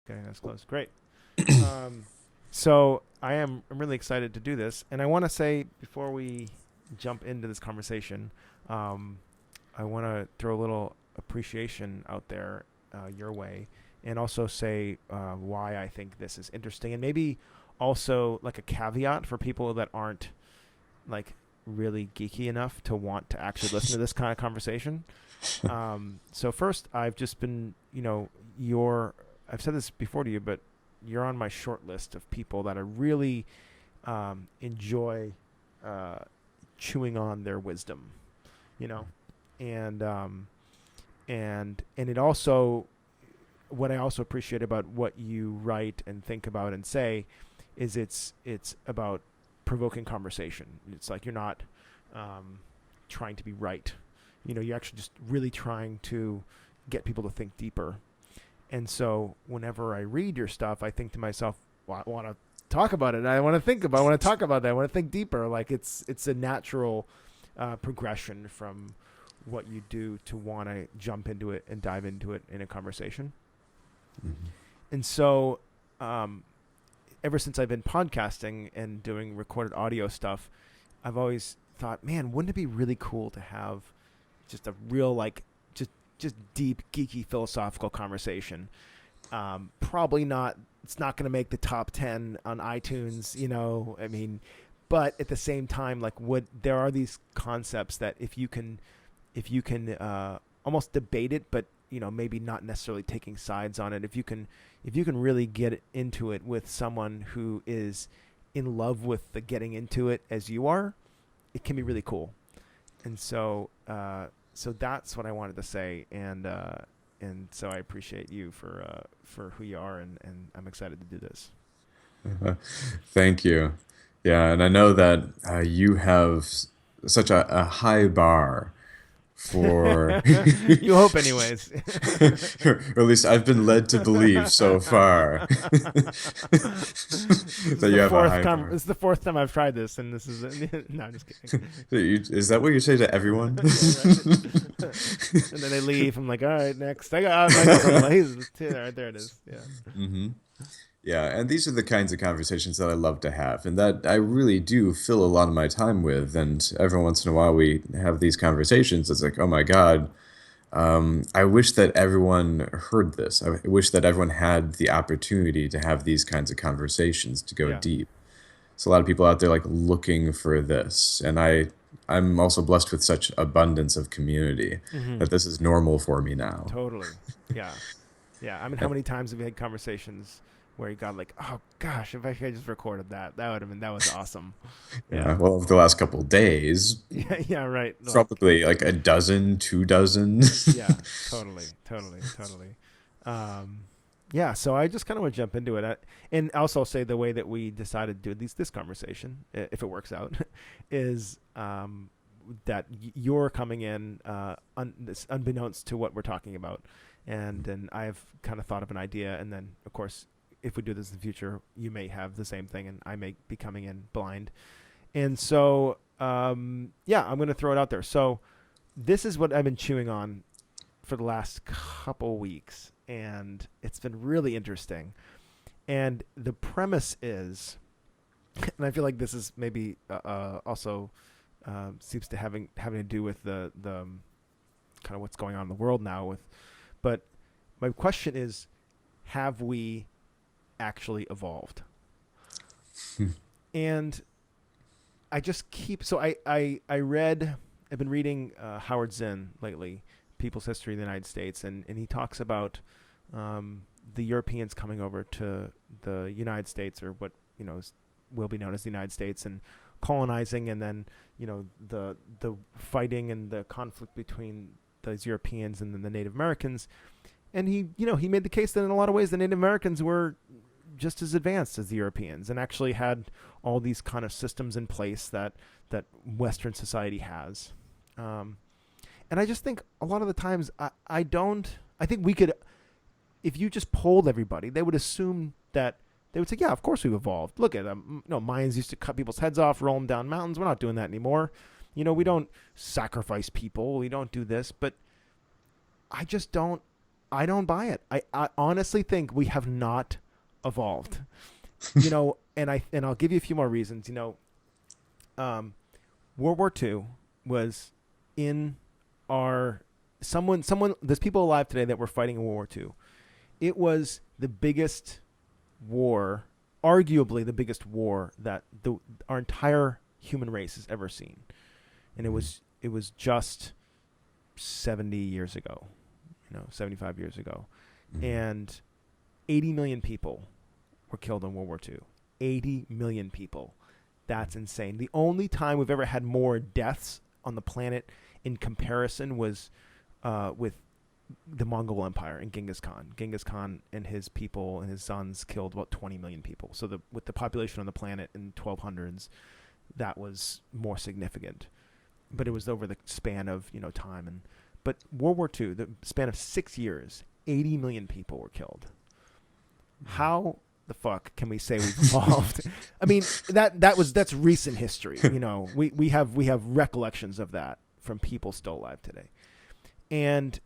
getting us close. Great. Um, so I'm really excited to do this, and I want to say before we jump into this conversation, um, I want to throw a little appreciation out there your way, and also say why I think this is interesting, and maybe also like a caveat for people that aren't like really geeky enough to want to actually listen to this kind of conversation. So first, I've just been, I've said this before to you, but you're on my short list of people that I really enjoy chewing on their wisdom, you know, and it also, what I also appreciate about what you write and think about and say is it's about provoking conversation. It's like you're not trying to be right. You're actually just really trying to get people to think deeper. And so whenever I read your stuff, I think to myself, well, I want to talk about it. I want to think about it. I want to talk about that. I want to think deeper. Like it's a natural progression from what you do to want to jump into it and dive into it in a conversation. Mm-hmm. And so ever since I've been podcasting and doing recorded audio stuff, I've always thought, man, wouldn't it be really cool to have just a real, like, just deep, geeky, philosophical conversation. Probably not, it's not going to make the top 10 on iTunes, but at the same time, like there are these concepts that if you can almost debate it, but, maybe not necessarily taking sides on it. If you can really get into it with someone who is in love with the getting into it as you are, it can be really cool. And so, so that's what I wanted to say, and so I appreciate you for who you are, and I'm excited to do this. Thank you. Yeah, and I know that you have such a high bar for, you hope, anyways. or at least I've been led to believe so far that you have a high bar. This is the fourth time I've tried this, and this is no, I'm just kidding. Is that what you say to everyone? Yeah, right. And then they leave. I'm like, all right, next. I got there it is. Yeah. Mm-hmm. Yeah, and these are the kinds of conversations that I love to have, and that I really do fill a lot of my time with. And every once in a while, we have these conversations. It's like, oh my God, I wish that everyone heard this. I wish that everyone had the opportunity to have these kinds of conversations to go Yeah. deep. So a lot of people out there like looking for this, and I'm also blessed with such abundance of community that this is normal for me now. Totally. Yeah. Yeah. I mean, how many times have you had conversations where you got like, oh gosh, if I had just recorded that was awesome. Yeah. Well, over the last couple of days, Yeah. Yeah. Right. probably like a dozen, 2 dozen. Yeah. Totally. Yeah. So I just kind of want to jump into it, and also say the way that we decided to do this conversation, if it works out, is that you're coming in unbeknownst to what we're talking about, and then I've kind of thought of an idea, and then of course, if we do this in the future, you may have the same thing, and I may be coming in blind. And so, I'm going to throw it out there. So this is what I've been chewing on for the last couple weeks, and it's been really interesting. And the premise is, and I feel like this is maybe also seems to having to do with the kind of what's going on in the world now but my question is, have we actually evolved? And I just keep, so I've been reading Howard Zinn lately, People's History of the United States, and he talks about the Europeans coming over to the United States, or what will be known as the United States, and colonizing, and then the fighting and the conflict between those Europeans and then the Native Americans. And he made the case that in a lot of ways the Native Americans were just as advanced as the Europeans, and actually had all these kind of systems in place that Western society has. And I just think a lot of the times I think we could, if you just polled everybody, they would assume that they would say, yeah, of course we've evolved. Look at them. Mayans used to cut people's heads off, roll them down mountains. We're not doing that anymore. We don't sacrifice people. We don't do this. But I just don't I don't buy it. I honestly think we have not evolved. And I'll give you a few more reasons. Um, World War II was in our someone. There's people alive today that were fighting in World War II. It was the biggest war, arguably the biggest war that our entire human race has ever seen, and it was just 70 years ago, 75 years ago, and 80 million people were killed in World War II. 80 million people. That's insane. The only time we've ever had more deaths on the planet in comparison was with the Mongol Empire and Genghis Khan. Genghis Khan and his people and his sons killed about 20 million people. So with the population on the planet in 1200s, that was more significant. But it was over the span of time. But World War II, the span of 6 years, 80 million people were killed. How the fuck can we say we've evolved? I mean, that's recent history. We have recollections of that from people still alive today, and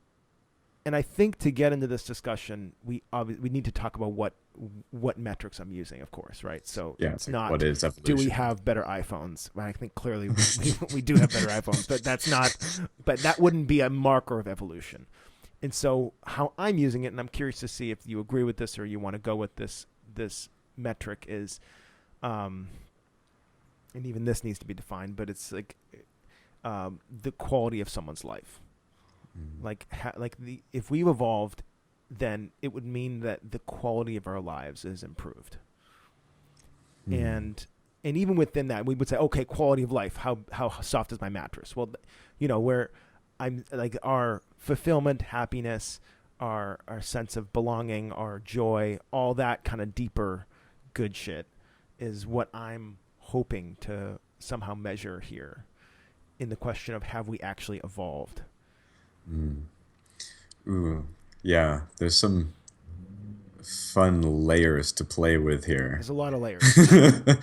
I think to get into this discussion, we need to talk about what metrics I'm using, of course, right? So Yeah, it's like, not what is evolution? do we have better iPhones? Well, I think clearly we do have better iPhones, but that's not. But that wouldn't be a marker of evolution. And so how I'm using it, and I'm curious to see if you agree with this or you want to go with this metric is, and even this needs to be defined, but it's like the quality of someone's life. If we've evolved, then it would mean that the quality of our lives is improved. And even within that, we would say, okay, quality of life. How soft is my mattress? Well, where I'm like our fulfillment, happiness, our sense of belonging, our joy, all that kind of deeper good shit is what I'm hoping to somehow measure here in the question of have we actually evolved. Ooh, yeah. There's some fun layers to play with here. There's a lot of layers. Yeah.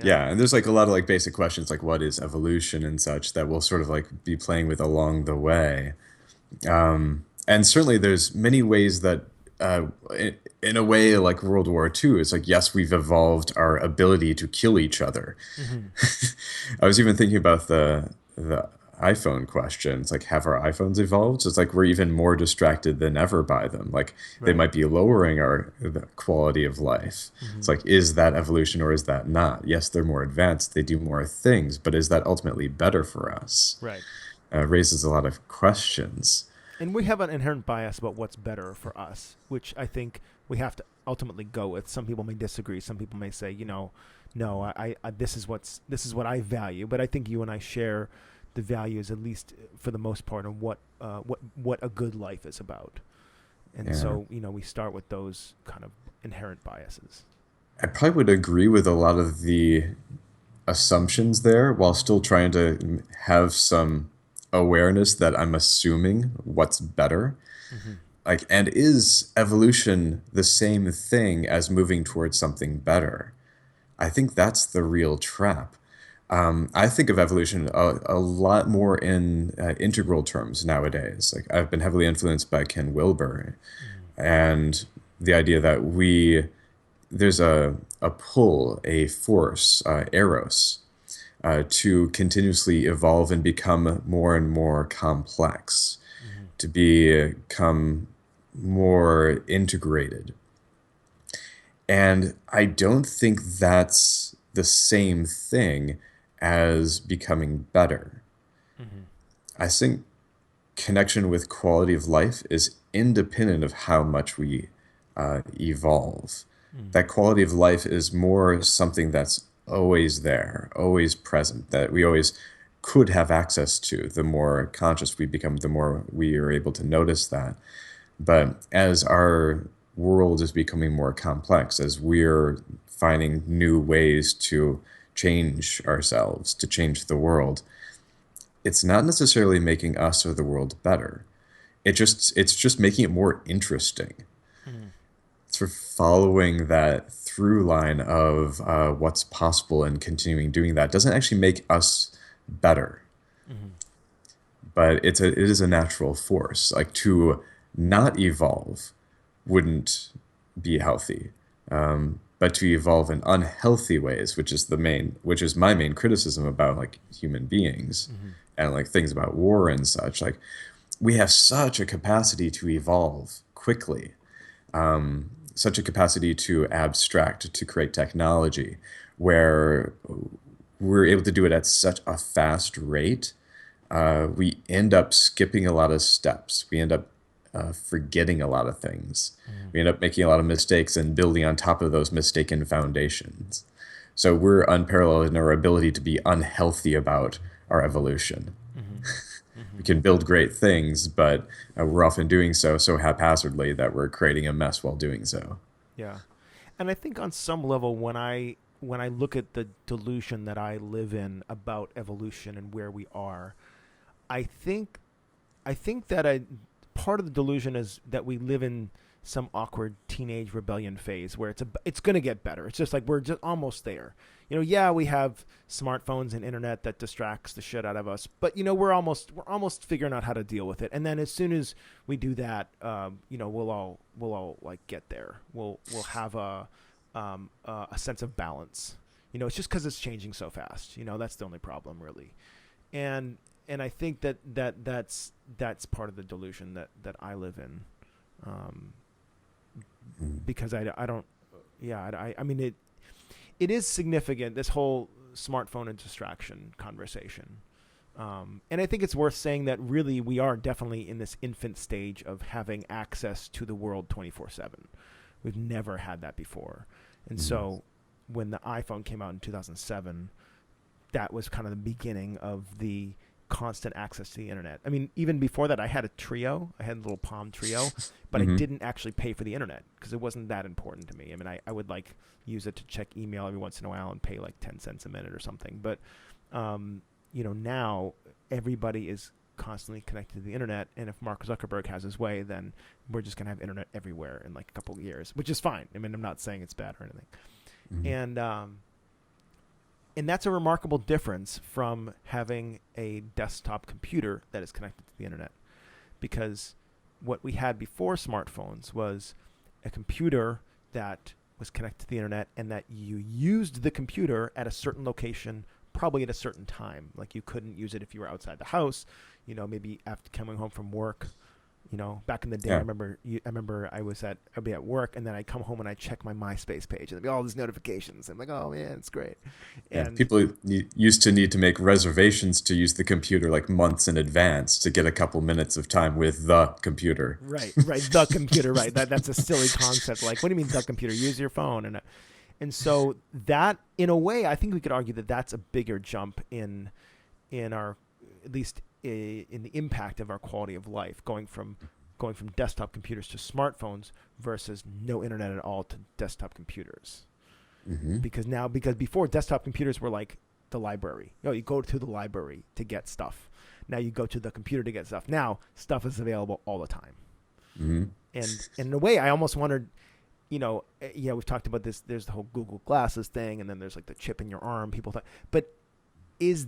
Yeah, and there's like a lot of like basic questions like what is evolution and such that we'll sort of like be playing with along the way. And certainly there's many ways that in a way like World War II, it's like yes, we've evolved our ability to kill each other. Mm-hmm. I was even thinking about the iPhone question. It's like, have our iPhones evolved? So it's like we're even more distracted than ever by them. Like they Right. might be lowering the quality of life. It's Mm-hmm. like, is that evolution or is that not? Yes, they're more advanced. They do more things, but is that ultimately better for us? Right. Raises a lot of questions. And we have an inherent bias about what's better for us, which I think we have to ultimately go with. Some people may disagree. Some people may say, no, I this is what I value. But I think you and I share the values, at least for the most part, on what a good life is about. And Yeah. so, we start with those kind of inherent biases. I probably would agree with a lot of the assumptions there while still trying to have some awareness that I'm assuming what's better. Mm-hmm. Like, and is evolution the same thing as moving towards something better? I think that's the real trap. I think of evolution a lot more in integral terms nowadays. Like, I've been heavily influenced by Ken Wilber and the idea that there's a pull, a force, eros, to continuously evolve and become more and more complex, Mm-hmm. to become more integrated. And I don't think that's the same thing as becoming better. Mm-hmm. I think connection with quality of life is independent of how much we evolve. Mm-hmm. That quality of life is more something that's always there, always present, that we always could have access to. The more conscious we become, the more we are able to notice that. But as our world is becoming more complex, as we're finding new ways to change ourselves, to change the world, it's not necessarily making us or the world better. It's just making it more interesting. Mm-hmm. Sort of following that through line of what's possible and continuing doing that doesn't actually make us better, Mm-hmm. but it is a natural force. Like to not evolve wouldn't be healthy. But to evolve in unhealthy ways, which is my main criticism about like human beings Mm-hmm. and like things about war and such, like we have such a capacity to evolve quickly, such a capacity to abstract, to create technology, where we're able to do it at such a fast rate, we end up skipping a lot of steps. We end up forgetting a lot of things. Mm-hmm. We end up making a lot of mistakes and building on top of those mistaken foundations. So we're unparalleled in our ability to be unhealthy about our evolution. Mm-hmm. Mm-hmm. We can build great things, but we're often doing so haphazardly that we're creating a mess while doing so. Yeah. And I think on some level, when I look at the delusion that I live in about evolution and where we are, I think I think that part of the delusion is that we live in some awkward teenage rebellion phase where it's going to get better. It's just like we're just almost there. Yeah, we have smartphones and internet that distracts the shit out of us, but we're almost figuring out how to deal with it. And then as soon as we do that, we'll all like get there. We'll have a sense of balance. It's just because it's changing so fast. That's the only problem really. And I think that's part of the delusion that I live in, um, because I don't, yeah, I mean it is significant, this whole smartphone and distraction conversation. And I think it's worth saying that really we are definitely in this infant stage of having access to the world 24/7. We've never had that before. And so when the iPhone came out in 2007, that was kind of the beginning of the constant access to the internet. I mean, even before that, I had a Trio. I had a little Palm Trio, but I Hmm. didn't actually pay for the internet because it wasn't that important to me. I mean, I would like use it to check email every once in a while and pay like 10 cents a minute or something. But, now everybody is constantly connected to the internet. And if Mark Zuckerberg has his way, then we're just going to have internet everywhere in like a couple of years, which is fine. I mean, I'm not saying it's bad or anything. Hmm. And that's a remarkable difference from having a desktop computer that is connected to the internet. Because what we had before smartphones was a computer that was connected to the internet and that you used the computer at a certain location, probably at a certain time. Like you couldn't use it if you were outside the house, maybe after coming home from work. Back in the day, I Yeah. remember. I remember I'd be at work, and then I'd come home and I'd check my MySpace page, and there'd be all these notifications. I'm like, oh man, it's great. Yeah, And people used to need to make reservations to use the computer like months in advance to get a couple minutes of time with the computer. right, the computer, right? That's a silly concept. Like, what do you mean the computer? Use your phone, and so that, in a way, I think we could argue that that's a bigger jump in our, at least in the impact of our quality of life, going from desktop computers to smartphones versus no internet at all to desktop computers. Hmm. Because before, desktop computers were like the library. You go to the library to get stuff. Now you go to the computer to get stuff. Now stuff is available all the time. Hmm. And in a way, I almost wondered, yeah, we've talked about this. There's the whole Google Glasses thing, and then there's like the chip in your arm. People thought, but is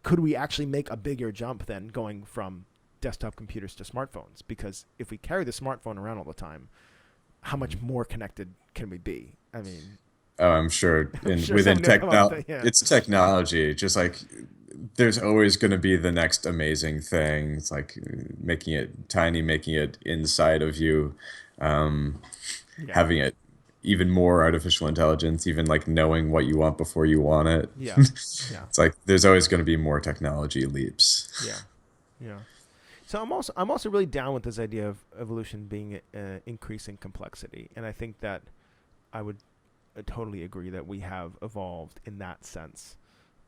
could we actually make a bigger jump than going from desktop computers to smartphones? Because if we carry the smartphone around all the time, how much more connected can we be? I mean, Oh, I'm sure I'm in sure within someone will come up with techno that. Yeah, it's technology, just like there's always going to be the next amazing thing. It's like making it tiny, making it inside of you, um, yeah, having it even more artificial intelligence, even like knowing what you want before you want it. yeah, yeah, It's like there's always going to be more technology leaps. yeah, yeah. So I'm also really down with this idea of evolution being increasing complexity, and I think that I would totally agree that we have evolved in that sense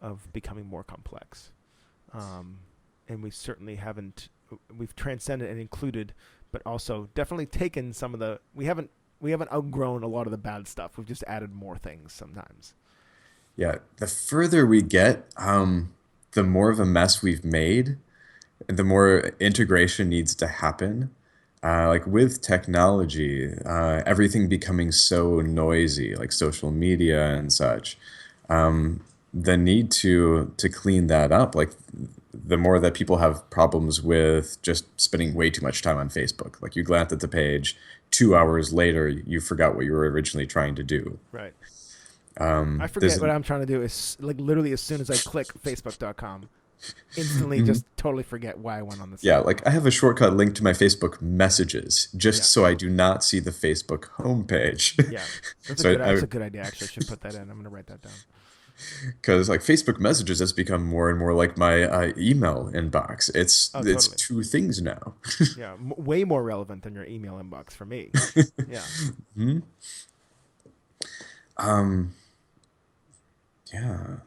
of becoming more complex, um, and we certainly haven't. We've transcended and included, but also definitely taken some of the. We haven't outgrown a lot of the bad stuff. We've just added more things sometimes. Yeah, the further we get, the more of a mess we've made, and the more integration needs to happen. Like with technology, everything becoming so noisy, like social media and such, the need to clean that up, like the more that people have problems with just spending way too much time on Facebook. Like you glance at the page, 2 hours later, you forgot what you were originally trying to do. Right. I There's forget what I'm trying to do is like literally as soon as I click facebook.com, instantly just totally forget why I went on the Yeah, site. like I have a shortcut link to my Facebook messages just Yeah. so I do not see the Facebook homepage. Yeah. That's So a good idea actually. I should put that in. I'm going to write that down. because like Facebook messages has become more and more like my email inbox. Oh, It's totally. two things now. Yeah, way more relevant than your email inbox for me. Yeah. Um, yeah,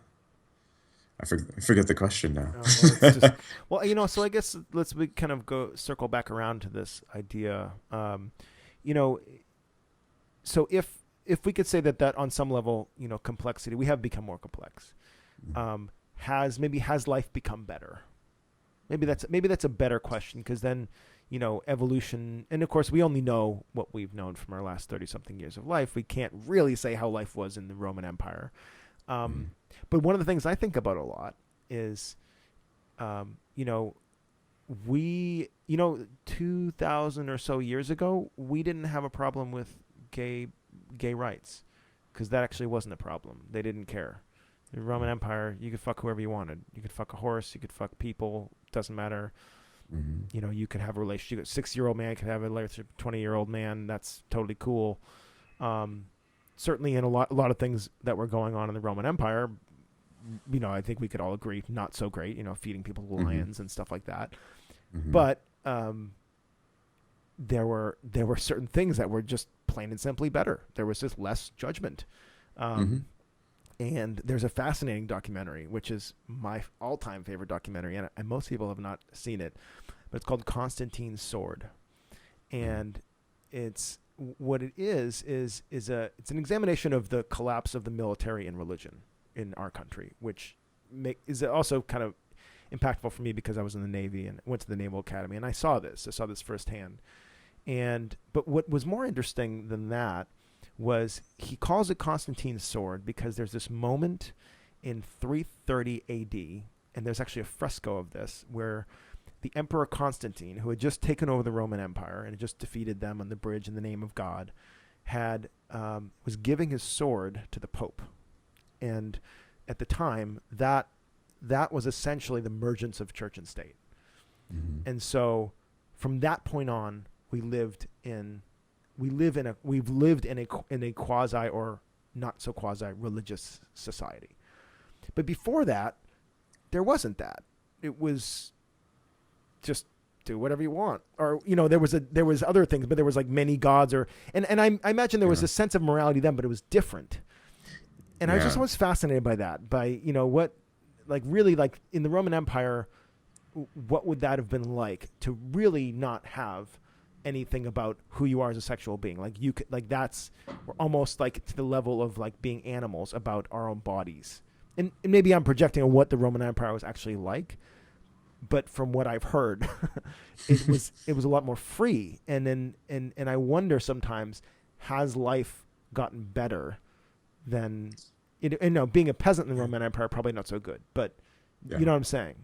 I forget the question now. Oh, well, it's just well, so I guess we kind of go circle back around to this idea. You know, so if we could say that on some level, complexity, we have become more complex. Has life become better? Maybe that's a better question because then, evolution, and of course we only know what we've known from our last 30 something years of life. We can't really say how life was in the Roman Empire. Um, but one of the things I think about a lot is, you know, 2000 or so years ago, we didn't have a problem with gay rights because that actually wasn't a problem. They didn't care. The Roman Empire, you could fuck whoever you wanted. You could fuck a horse. You could fuck people. Doesn't matter. Mhm. You could have a relationship. A 6-year-old man could have a relationship. 20-year-old man. That's totally cool. Um, Certainly, in a lot of things that were going on in the Roman Empire, I think we could all agree, not so great. Feeding people to Mhm. lions and stuff like that. Mhm. But there were certain things that were just plain and simply better. There was just less judgment. Mhm. Um, and there's a fascinating documentary, which is my all-time favorite documentary, and most people have not seen it, but it's called Constantine's Sword, and it's what it it's an examination of the collapse of the military and religion in our country, which is also kind of impactful for me because I was in the Navy and went to the Naval Academy, and I saw this firsthand. But what was more interesting than that was he calls it Constantine's sword because there's this moment in 330 AD, and there's actually a fresco of this where the Emperor Constantine, who had just taken over the Roman Empire and had just defeated them on the bridge in the name of God, was giving his sword to the Pope, and at the time that was essentially the mergence of church and state, Mhm. and so from that point on, we've lived in a quasi or not so quasi religious society. But before that, there wasn't that. It was just do whatever you want, or there was other things, but there was like many gods, and I imagine there was Yeah. a sense of morality then, but it was different. And I was just Yeah. always fascinated by that, by what, like really like in the Roman Empire, what would that have been like to really not have anything about who you are as a sexual being? Like you could, like that's we're almost like to the level of like being animals about our own bodies. And maybe I'm projecting on what the Roman Empire was actually like, but from what I've heard, it was a lot more free. And I wonder sometimes, has life gotten better than it? And no, being a peasant in the Roman Empire probably not so good, but you Yeah. know what I'm saying?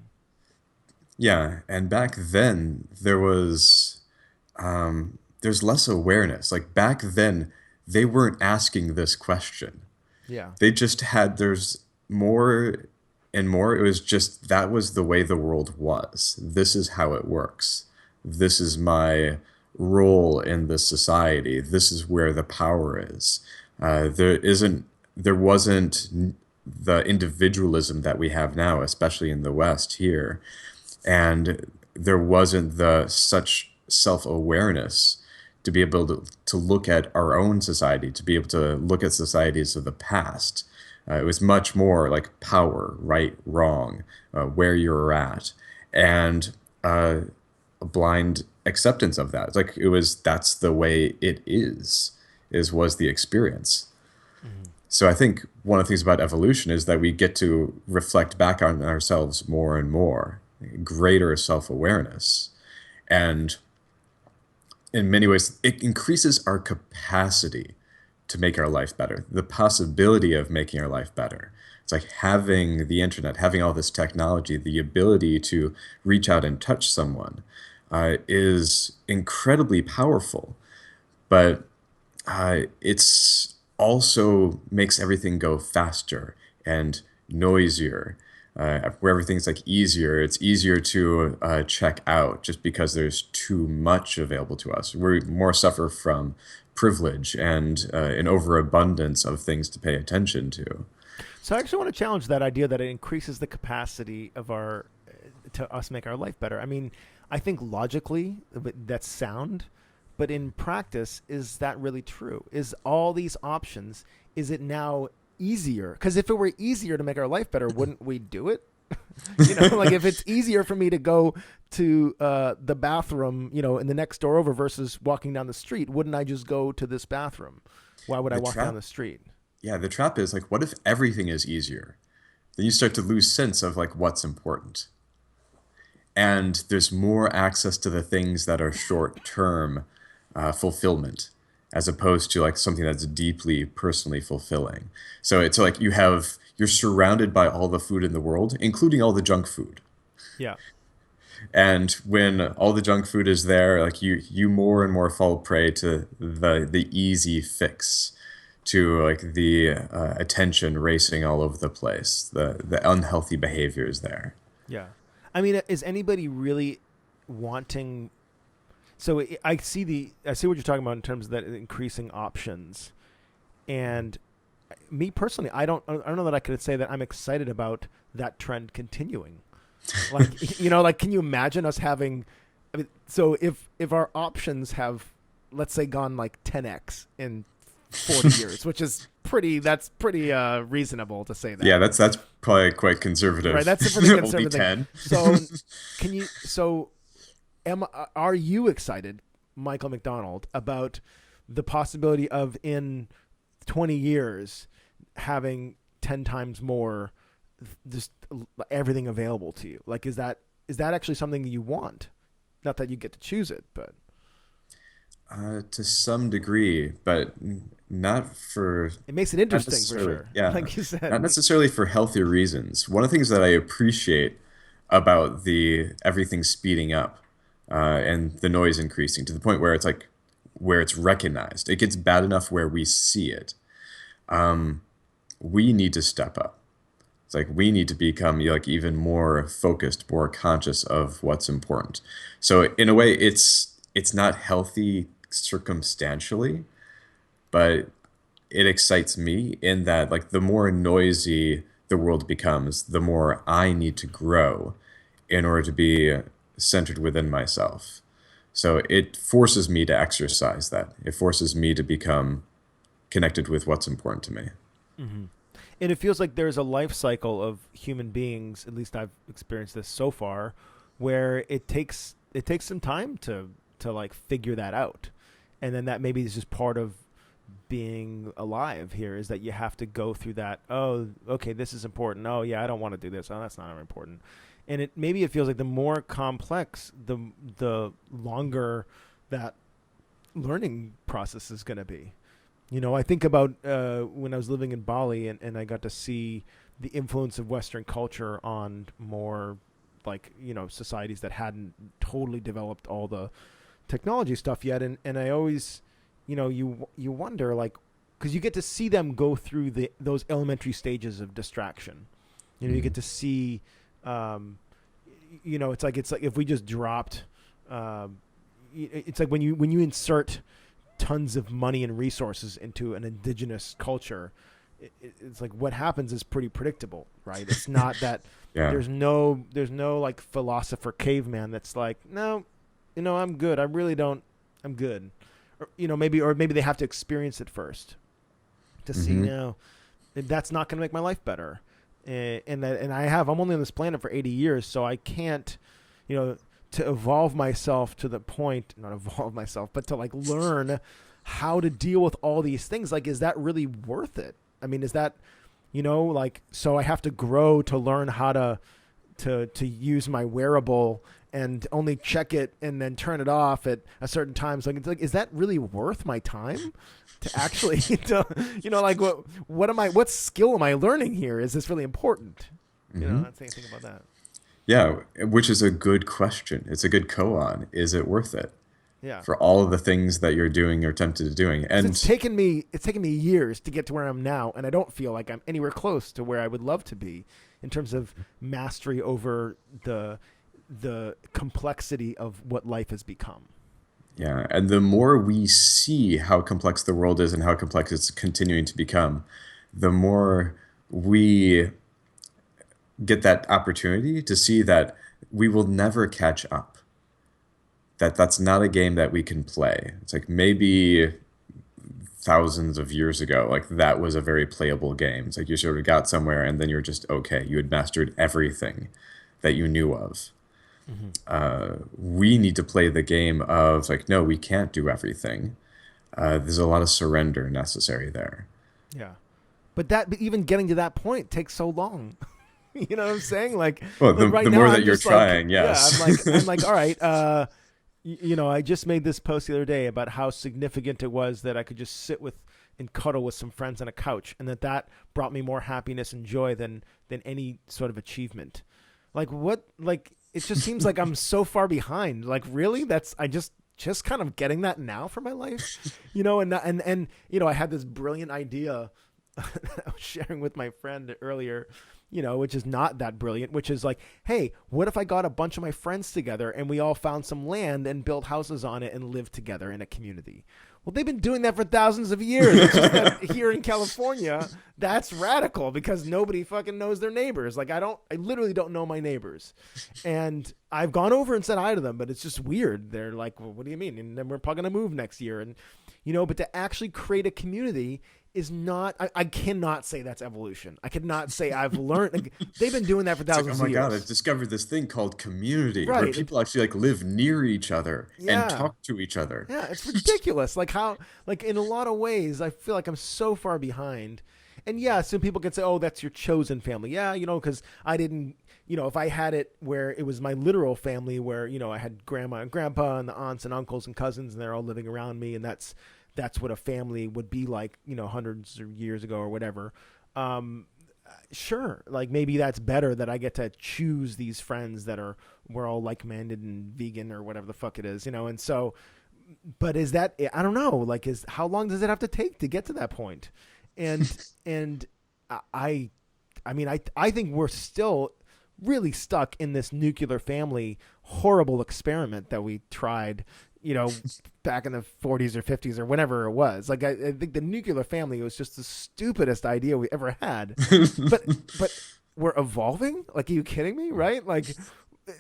Yeah. And back then there's less awareness. Like back then, they weren't asking this question. Yeah. They just had there's more and more. It was just that was the way the world was. This is how it works. This is my role in this society. This is where the power is. There wasn't the individualism that we have now, especially in the West here, and there wasn't the such self-awareness to be able to look at our own society, to be able to look at societies of the past. It was much more like power, right, wrong, where you're at, and a blind acceptance of that. It's like it was that's the way it was the experience. Mm-hmm. So I think one of the things about evolution is that we get to reflect back on ourselves more and more, greater self-awareness. And in many ways, it increases our capacity to make our life better, the possibility of making our life better. It's like having the internet, having all this technology, the ability to reach out and touch someone is incredibly powerful. But it's also makes everything go faster and noisier. Where everything's like easier, it's easier to check out just because there's too much available to us. We more suffer from privilege and an overabundance of things to pay attention to. So I actually want to challenge that idea that it increases the capacity of our to us make our life better. I mean, I think logically that's sound, but in practice, is that really true? Is all these options, is it now easier? Because if it were easier to make our life better, wouldn't we do it? Like if it's easier for me to go to the bathroom, in the next door over versus walking down the street, wouldn't I just go to this bathroom? Why would I The walk down trap, the street? yeah, the trap is like, what if everything is easier? Then you start to lose sense of like what's important. And there's more access to the things that are short term fulfillment as opposed to like something that's deeply personally fulfilling. So it's like you're surrounded by all the food in the world, including all the junk food. Yeah. And when all the junk food is there, like you more and more fall prey to the easy fix, to like the attention racing all over the place, the unhealthy behaviors there. Yeah. I mean, is anybody really wanting? So I see what you're talking about in terms of that increasing options, and me personally, I don't know that I could say that I'm excited about that trend continuing. Like like can you imagine us having? I mean, so if our options have, let's say, gone like 10x in 40 years, which is that's pretty reasonable to say that. Yeah, that's probably quite conservative. Right, that's a pretty Only conservative 10. thing. So, are you excited, Michael McDonald, about the possibility of in 20 years having 10 times more just everything available to you? Like, is that actually something you want? Not that you get to choose it, but To some degree, but not for it makes it not interesting for necessarily. sure. Yeah, Like you not said. necessarily for healthier reasons. One of the things that I appreciate about the everything speeding up and the noise increasing to the point where it's like where it's recognized, it gets bad enough where we see it. We need to step up. It's like we need to become like even more focused, more conscious of what's important. So in a way, it's not healthy circumstantially, but it excites me in that like the more noisy the world becomes, the more I need to grow in order to be centered within myself. So it forces me to exercise that. It forces me to become connected with what's important to me. Hmm. And it feels like there's a life cycle of human beings. At least I've experienced this so far, where it takes some time to like figure that out, and then that maybe is just part of being alive here, is that you have to go through that. Oh, okay, this is important. Oh yeah, I don't want to do this. Oh, that's not important. And it feels like the more complex, the longer that learning process is going to be. I think about when I was living in Bali, and I got to see the influence of Western culture on more like societies that hadn't totally developed all the technology stuff yet, and I always you wonder, like, because you get to see them go through those elementary stages of distraction. You get to see it's like if we just dropped it's like when you insert tons of money and resources into an indigenous culture, it's like what happens is pretty predictable, right? It's not that Yeah. there's no like philosopher caveman that's like, no, I'm good. I really don't. I'm good. Or maybe they have to experience it first to see. Hmm. No, that's not going to make my life better. And I'm only on this planet for 80 years, so I can't, to evolve myself to the point, not evolve myself, but to like learn how to deal with all these things. Like, is that really worth it? I mean, is that, like, so I have to grow to learn how to use my wearable and only check it and then turn it off at a certain time. So it's like, is that really worth my time to actually, like what skill am I learning here? Is this really important? That's the thing about that. Yeah, which is a good question. It's a good koan. Is it worth it Yeah. for all of the things that you're doing or tempted to doing? And it's taken me years to get to where I'm now, and I don't feel like I'm anywhere close to where I would love to be in terms of mastery over the complexity of what life has become. yeah, and the more we see how complex the world is and how complex it's continuing to become, the more we get that opportunity to see that we will never catch up. That's not a game that we can play. It's like maybe thousands of years ago, like that was a very playable game. It's like you sort of got somewhere and then you're just okay. You had mastered everything that you knew of. We need to play the game of like, no, we can't do everything. There's a lot of surrender necessary there. Yeah. But even getting to that point takes so long. You know what I'm saying? Like, well, right the now, more I'm that you're just trying, like, yes. Yeah, I'm like, all right. I just made this post the other day about how significant it was that I could just sit with and cuddle with some friends on a couch, and that brought me more happiness and joy than any sort of achievement. Like what? Like it just seems like I'm so far behind. Like really? I just kind of getting that now for my life, and I had this brilliant idea that I was sharing with my friend earlier, which is not that brilliant, which is like, hey, what if I got a bunch of my friends together and we all found some land and built houses on it and lived together in a community? Well, they've been doing that for thousands of years. It's just that here in California, that's radical because nobody fucking knows their neighbors. Like I literally don't know my neighbors. And I've gone over and said hi to them, but it's just weird. They're like, well, what do you mean? And then we're probably going to move next year. And, but to actually create a community is not, I cannot say that's evolution. I could not say I've learned. Like, they've been doing that for thousands of years. Oh my God, I've discovered this thing called community right. where people actually like live near each other and talk to each other. Yeah, it's ridiculous. Like how, like in a lot of ways, I feel like I'm so far behind. And yeah, some people can say, oh, that's your chosen family. Yeah, because I didn't, if I had it where it was my literal family where, I had grandma and grandpa and the aunts and uncles and cousins and they're all living around me and that's what a family would be like, hundreds of years ago or whatever. Sure. Like maybe that's better that I get to choose these friends we're all like-minded and vegan or whatever the fuck it is, and so, but is that, I don't know, like how long does it have to take to get to that point? And I think we're still really stuck in this nuclear family horrible experiment that we tried, back in the 40s or 50s or whenever it was. Like I think the nuclear family was just the stupidest idea we ever had. but we're evolving? Like, are you kidding me? Right? Like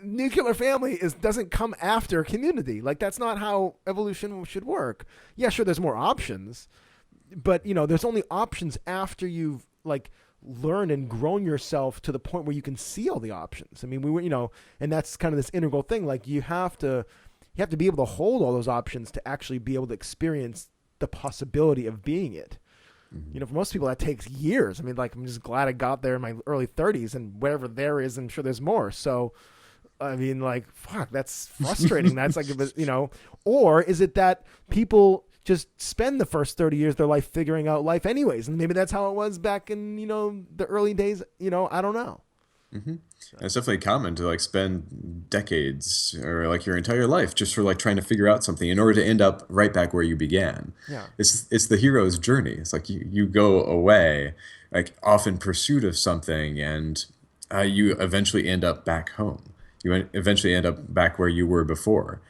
nuclear family doesn't come after community. Like that's not how evolution should work. Yeah, sure, there's more options, but there's only options after you've like learned and grown yourself to the point where you can see all the options. I mean, we were, and that's kind of this integral thing. Like you have to be able to hold all those options to actually be able to experience the possibility of being it. Mm-hmm. For most people that takes years. I mean, like I'm just glad I got there in my early 30s and wherever there is, I'm sure there's more. So, I mean, like, fuck, that's frustrating. That's like, or is it that people just spend the first 30 years of their life figuring out life anyways? And maybe that's how it was back in, the early days, I don't know. Mm-hmm. It's definitely common to like spend decades or like your entire life just for like trying to figure out something in order to end up right back where you began. Yeah. It's the hero's journey. It's like you go away like off in pursuit of something and you eventually end up back home. You eventually end up back where you were before.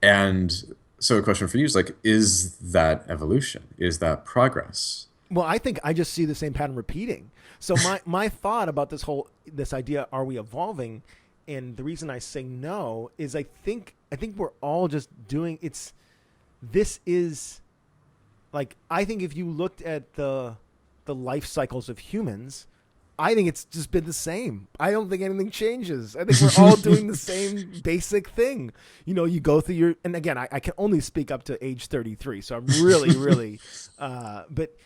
And so a question for you is like, is that evolution? Is that progress? Well, I think I just see the same pattern repeating. So my thought about this idea, are we evolving? And the reason I say no is I think we're all just doing this is like, I think if you looked at the life cycles of humans, I think it's just been the same. I don't think anything changes. I think we're all doing the same basic thing. You go through and again, I can only speak up to age 33. So I'm really, really, but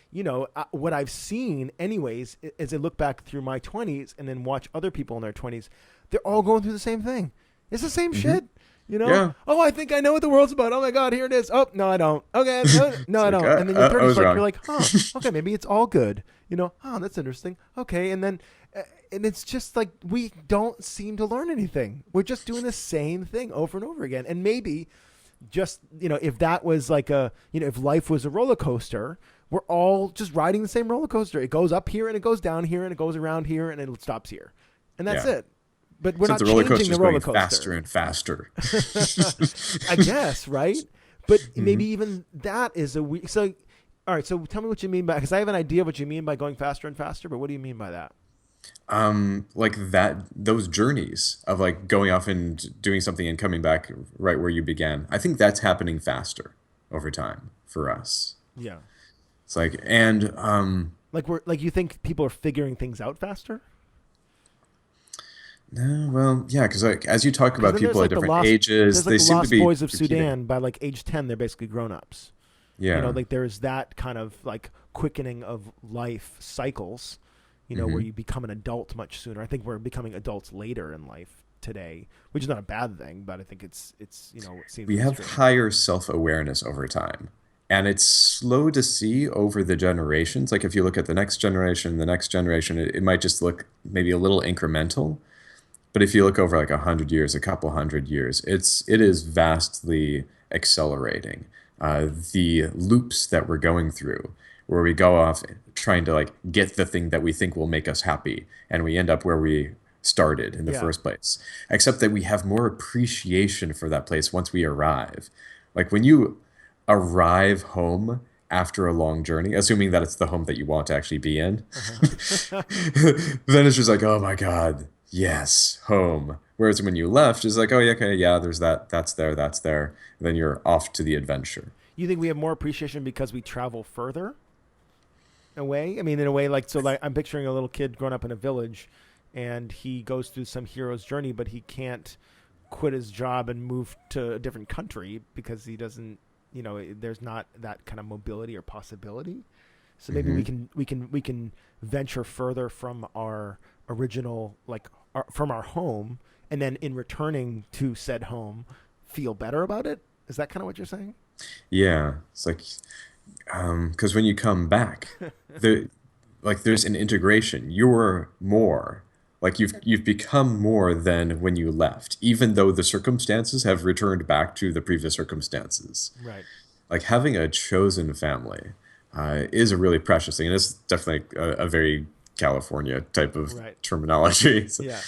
what I've seen anyways, as I look back through my 20s and then watch other people in their 20s, they're all going through the same thing. It's the same Hmm. shit. You know? Yeah. Oh, I think I know what the world's about. Oh my God, here it is. Oh, no, I don't. Okay, no, no, It's I like, don't. And then your I 30s, was like, you're wrong. like, huh, okay, maybe it's all good. You know, oh, that's interesting. Okay, and then, and it's just like we don't seem to learn anything. We're just doing the same thing over and over again. And maybe just, if that was like if life was a roller coaster, we're all just riding the same roller coaster. It goes up here and it goes down here and it goes around here and it stops here. And that's Yeah. it. But we're Except not the roller changing coaster the is roller going faster coaster. and faster. I guess, right? But maybe Hmm. even that is a weird. So, all right. So tell me what you mean by, because I have an idea of what you mean by going faster and faster. But what do you mean by that? Like that, those journeys of like going off and doing something and coming back right where you began. I think that's happening faster over time for us. Yeah. It's like, and Like you think people are figuring things out faster? no, well, yeah, because like as you talk Because about then there's people at like the different lost ages, there's like they the seem to Lost be Boys of repeating. Sudan. By like age 10, they're basically grown ups. Yeah. Like there's that kind of like quickening of life cycles. Where Hmm. you become an adult much sooner. I think we're becoming adults later in life today, which is not a bad thing, but I think it's it seems We have mainstream. higher self-awareness over time. And it's slow to see over the generations. Like if you look at the next generation, it might just look maybe a little incremental. But if you look over like 100 years, a couple 100 years, it is vastly accelerating. The loops that we're going through, where we go off trying to like get the thing that we think will make us happy, and we end up where we started in the Yeah. first place. Except that we have more appreciation for that place once we arrive. Like when you arrive home after a long journey, assuming that it's the home that you want to actually be in, Uh-huh. then it's just like, oh my God, yes, home. Whereas when you left, it's like, oh yeah, okay, yeah, there's that, that's there. And then you're off to the adventure. You think we have more appreciation because we travel further away? I mean, in a way, like, so like I'm picturing a little kid growing up in a village and he goes through some hero's journey, but he can't quit his job and move to a different country because he doesn't, there's not that kind of mobility or possibility. So maybe we Hmm. can we can we can venture further from our original, like from our home, and then in returning to said home, feel better about it. Is that kind of what you're saying? Yeah, it's like, because when you come back, the like there's an integration. You're more. Like you've become more than when you left, even though the circumstances have returned back to the previous circumstances. Right. Like having a chosen family is a really precious thing, and it's definitely a very California type of Right. terminology. So, Yeah.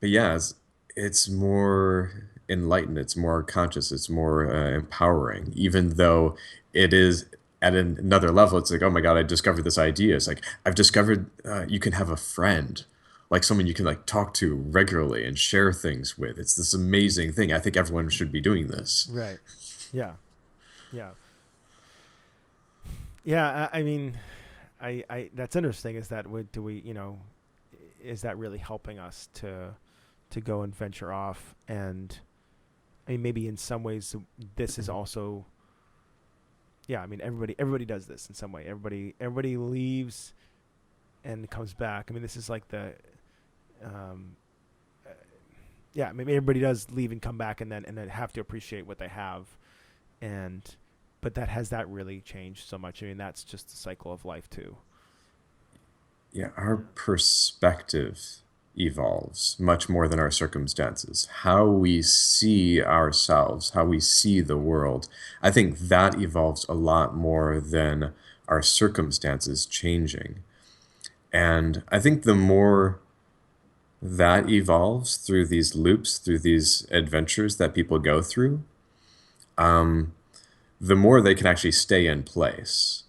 but yeah, it's more enlightened, it's more conscious, it's more empowering, even though it is at another level. It's like, oh my God, I discovered this idea. It's like I've discovered you can have a friend, like someone you can like talk to regularly and share things with. It's this amazing thing. I think everyone should be doing this. Right. Yeah. Yeah. Yeah. I mean, I that's interesting. Is that what do we is that really helping us to go and venture off? And I mean, maybe in some ways this is also, yeah. I mean, everybody does this in some way. Everybody leaves and comes back. I mean, this is like the um, uh, yeah. Maybe everybody does leave and come back, and then have to appreciate what they have, and but that really changed so much. I mean, that's just the cycle of life too. Yeah, our perspective evolves much more than our circumstances. How we see ourselves, how we see the world, I think that evolves a lot more than our circumstances changing. And I think the more that evolves through these loops, through these adventures that people go through, the more they can actually stay in place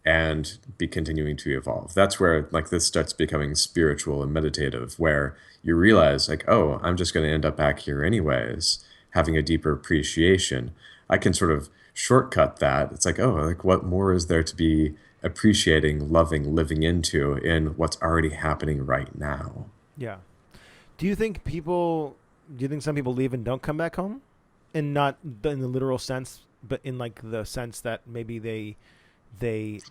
and be continuing to evolve. That's where like this starts becoming spiritual and meditative, where you realize like, oh, I'm just going to end up back here anyways, having a deeper appreciation. I can sort of shortcut that. It's like, oh, like what more is there to be appreciating, loving, living into in what's already happening right now? Yeah. Do you think some people leave and don't come back home? And not in the literal sense, but in like the sense that maybe they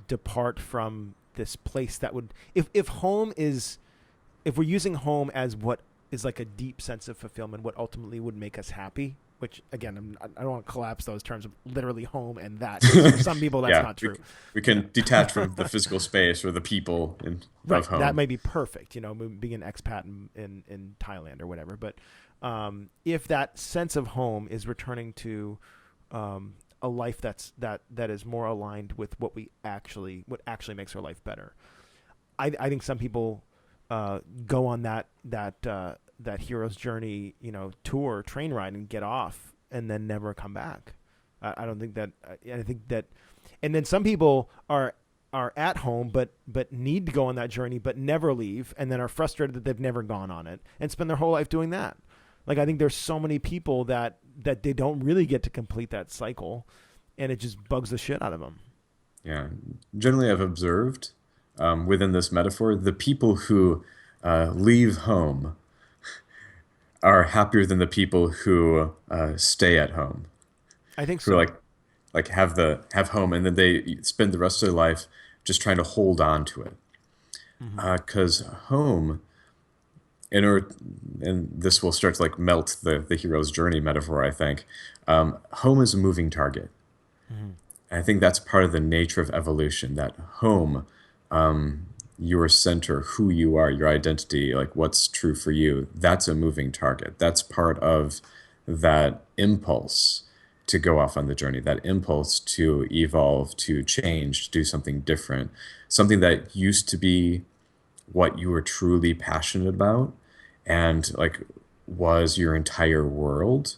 depart from this place that would, if home is, if we're using home as what is like a deep sense of fulfillment, what ultimately would make us happy. Which again, I don't want to collapse those terms of literally home and that, because for some people that's Yeah, not true. we You know, can detach from the physical space or the people of right? That home. may be perfect. Being an expat in Thailand or whatever. But if that sense of home is returning to a life that is more aligned with what actually makes our life better. I think some people go on that hero's journey, tour, train ride, and get off, and then never come back. I don't think that. I think that, and then some people are at home, but need to go on that journey, but never leave, and then are frustrated that they've never gone on it, and spend their whole life doing that. Like I think there's so many people that they don't really get to complete that cycle, and it just bugs the shit out of them. Yeah. Generally, I've observed within this metaphor, the people who leave home are happier than the people who stay at home, I think who so. like have home and then they spend the rest of their life just trying to hold on to it. Mm-hmm. Because home, in order, and this will start to like melt the hero's journey metaphor, I think. Home is a moving target. Mm-hmm. I think that's part of the nature of evolution, that home, your center, who you are, your identity, like what's true for you, that's a moving target. That's part of that impulse to go off on the journey, that impulse to evolve, to change, to do something different, something that used to be what you were truly passionate about and like was your entire world.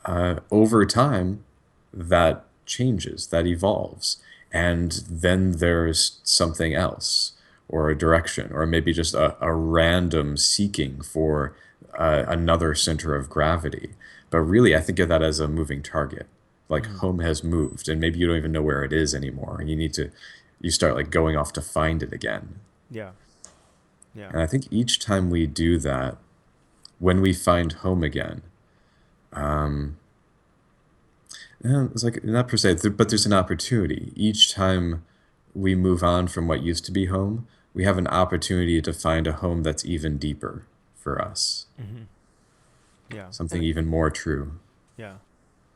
Over time, that changes, that evolves. And then there's something else, or a direction, or maybe just a random seeking for another center of gravity. But really, I think of that as a moving target. Like Mm-hmm. home has moved, and maybe you don't even know where it is anymore. You start like going off to find it again. Yeah. Yeah. And I think each time we do that, when we find home again, it's like not per se, but there's an opportunity. Each time we move on from what used to be home, we have an opportunity to find a home that's even deeper for us, Mm-hmm. Yeah. something And even more true. yeah.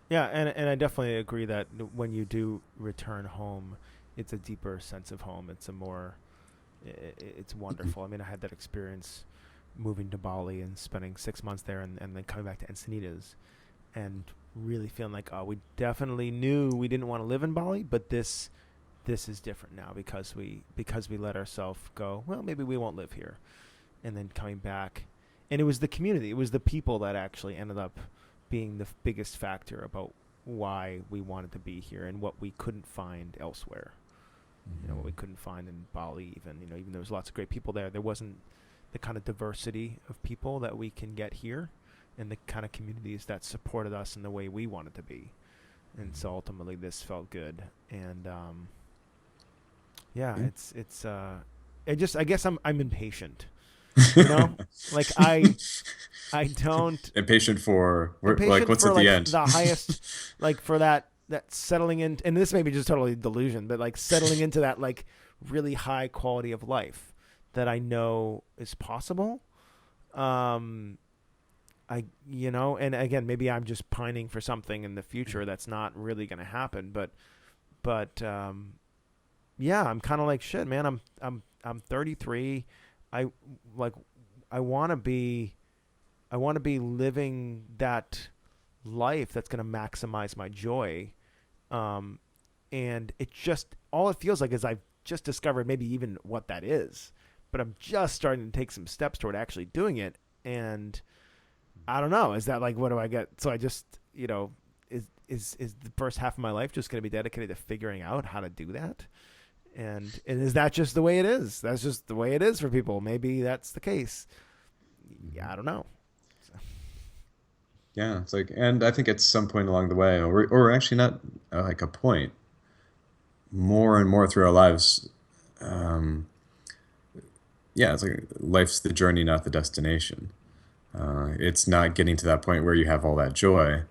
Yeah, and I definitely agree that when you do return home, it's a deeper sense of home. It's a more, it's wonderful. I mean, I had that experience moving to Bali and spending 6 months there, and then coming back to Encinitas, and really feeling like, oh, we definitely knew we didn't want to live in Bali, but this is different now because we let ourselves go. Well, maybe we won't live here, and then coming back, and it was the community, it was the people that actually ended up being the biggest factor about why we wanted to be here and what we couldn't find elsewhere. What we couldn't find in Bali, even there was lots of great people there. There wasn't the kind of diversity of people that we can get here, and the kind of communities that supported us in the way we wanted to be. And so ultimately, this felt good. And yeah, Yeah. I guess I'm impatient. You know, like I don't Impatient for like impatient what's for at the like end? the highest, like for that settling in, and this may be just totally delusion, but like settling into that like really high quality of life that I know is possible. um and again, maybe I'm just pining for something in the future that's not really going to happen, but yeah, I'm kind of like, shit, man. I'm 33. I like I want to be I want to be living that life that's going to maximize my joy. Um, and it just, all it feels like is I've just discovered maybe even what that is, but I'm just starting to take some steps toward actually doing it. And I don't know, is that like, what do I get? So I just, is the first half of my life just going to be dedicated to figuring out how to do that? And is that just the way it is? That's just the way it is for people. Maybe that's the case. Yeah, I don't know. Yeah, it's like, and I think at some point along the way, or actually not like a point, more and more through our lives, um, yeah, it's like life's the journey, not the destination. It's not getting to that point where you have all that joy.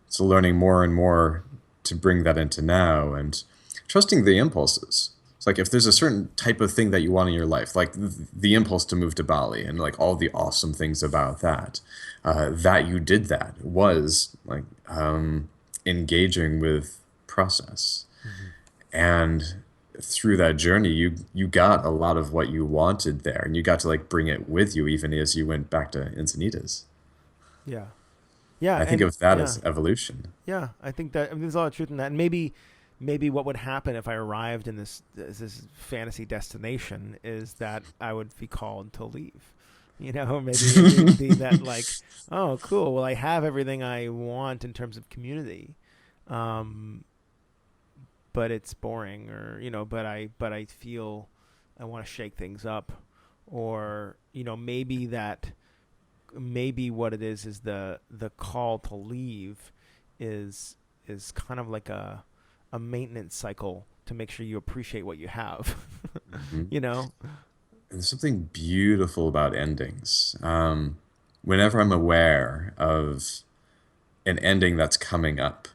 It's learning more and more to bring that into now and trusting the impulses. It's like if there's a certain type of thing that you want in your life, like the impulse to move to Bali and like all the awesome things about that, that you did that was like engaging with process. Mm-hmm. And through that journey, you got a lot of what you wanted there, and you got to like bring it with you even as you went back to Encinitas. Yeah. Yeah. I think And of that yeah. as evolution. Yeah. I think that, I mean, there's a lot of truth in that. And maybe what would happen if I arrived in this fantasy destination is that I would be called to leave. Maybe it'd be that like, oh, cool. Well, I have everything I want in terms of community, um, but it's boring, or but I feel I want to shake things up, or maybe what it is the call to leave is kind of like a maintenance cycle to make sure you appreciate what you have. Mhm. you know And there's something beautiful about endings. Whenever I'm aware of an ending that's coming up,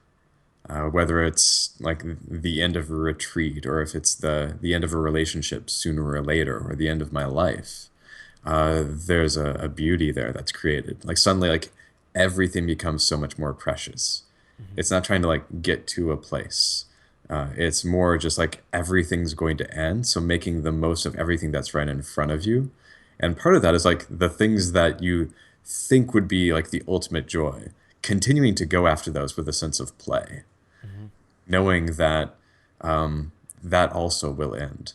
whether it's like the end of a retreat or if it's the end of a relationship sooner or later or the end of my life, there's a beauty there that's created. Like suddenly, like everything becomes so much more precious. hmm It's not trying to like get to a place. It's more just like everything's going to end. So making the most of everything that's right in front of you. And part of that is like the things that you think would be like the ultimate joy, continuing to go after those with a sense of play, hmm knowing that that also will end.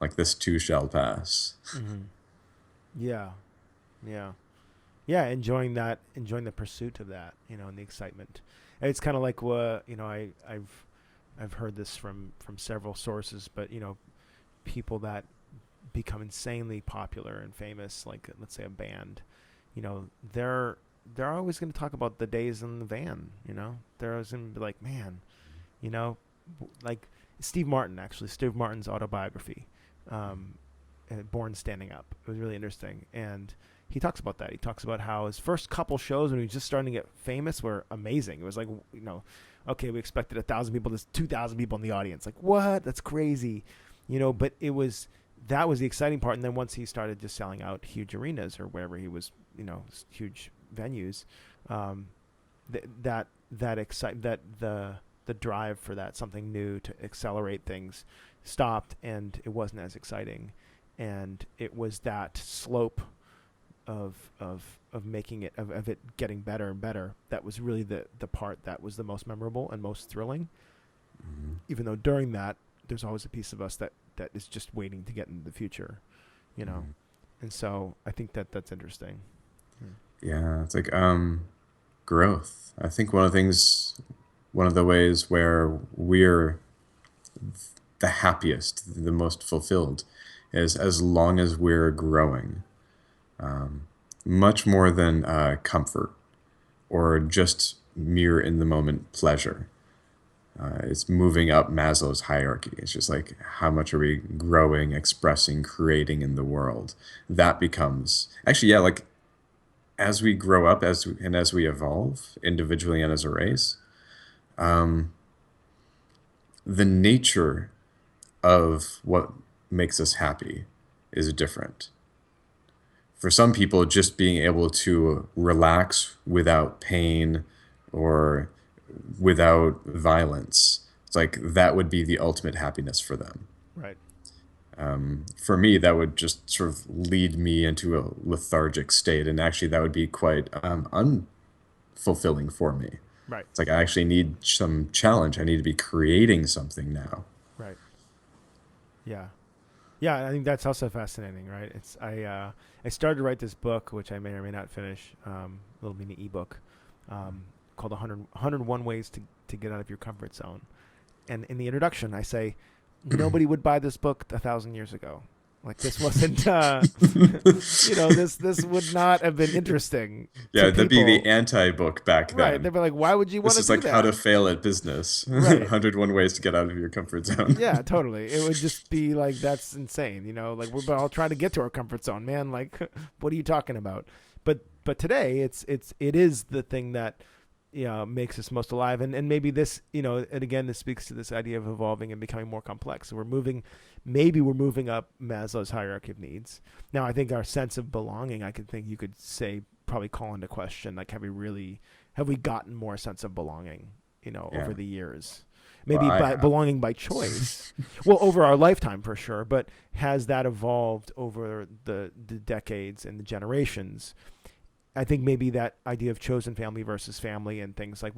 Like this too shall pass. hmm yeah, yeah, yeah. Enjoying the pursuit of that, and the excitement. And it's kind of like what I've heard this from several sources, but people that become insanely popular and famous, like let's say a band, you know, they're they're always going to talk about the days in the van. They're always going to be like, man, you know, like Steve Martin, actually, Steve Martin's autobiography, um, Born Standing Up. It was really interesting, and he talks about that. He talks about how his first couple shows when he was just starting to get famous were amazing. It was like, okay, we expected 1,000 people, there's 2,000 people in the audience. Like, what? That's crazy, But that was the exciting part. And then once he started just selling out huge arenas or wherever he was, huge venues, um, that the drive for that something new to accelerate things stopped, and it wasn't as exciting, and it was that slope of making of it getting better and better that was really the part that was the most memorable and most thrilling, Mhm. even though during that there's always a piece of us that is just waiting to get into the future, you know Mhm. and so I think that's interesting. Hmm. Yeah, it's like growth. I think one of the ways where we're the happiest, the most fulfilled, is as long as we're growing, much more than comfort or just mere in the moment pleasure. It's moving up Maslow's hierarchy. It's just like how much are we growing, expressing, creating in the world? That becomes actually, yeah, like as we grow up, as we evolve individually and as a race, the nature of what makes us happy is different. For some people, just being able to relax without pain or without violence, it's like that would be the ultimate happiness for them. Right. For me, that would just sort of lead me into a lethargic state, and actually, that would be quite unfulfilling for me. Right. It's like I actually need some challenge. I need to be creating something now. Right. Yeah. Yeah, I think that's also fascinating, right? I started to write this book, which I may or may not finish, little mini ebook, called 101 Ways to Get Out of Your Comfort Zone. And in the introduction, I say nobody would buy this book 1,000 years ago. Like this wasn't, this would not have been interesting to Yeah, that'd be the people, anti-book back right? then. They'd be like, why would you want This to is do like how to that? fail at business. Right. 101 ways to get out of your comfort zone. Yeah, totally. It would just be like, that's insane. Like we're all trying to get to our comfort zone, man. Like, what are you talking about? But today, it is the thing that makes us most alive. And maybe this, and again, this speaks to this idea of evolving and becoming more complex. So maybe we're moving up Maslow's hierarchy of needs. Now, I think our sense of belonging, I could think you could say, probably call into question, like, have we gotten more sense of belonging, Yeah. over the years? Well, Maybe I by have. belonging by choice. Well, over our lifetime for sure, but has that evolved over the decades and the generations? I think maybe that idea of chosen family versus family and things like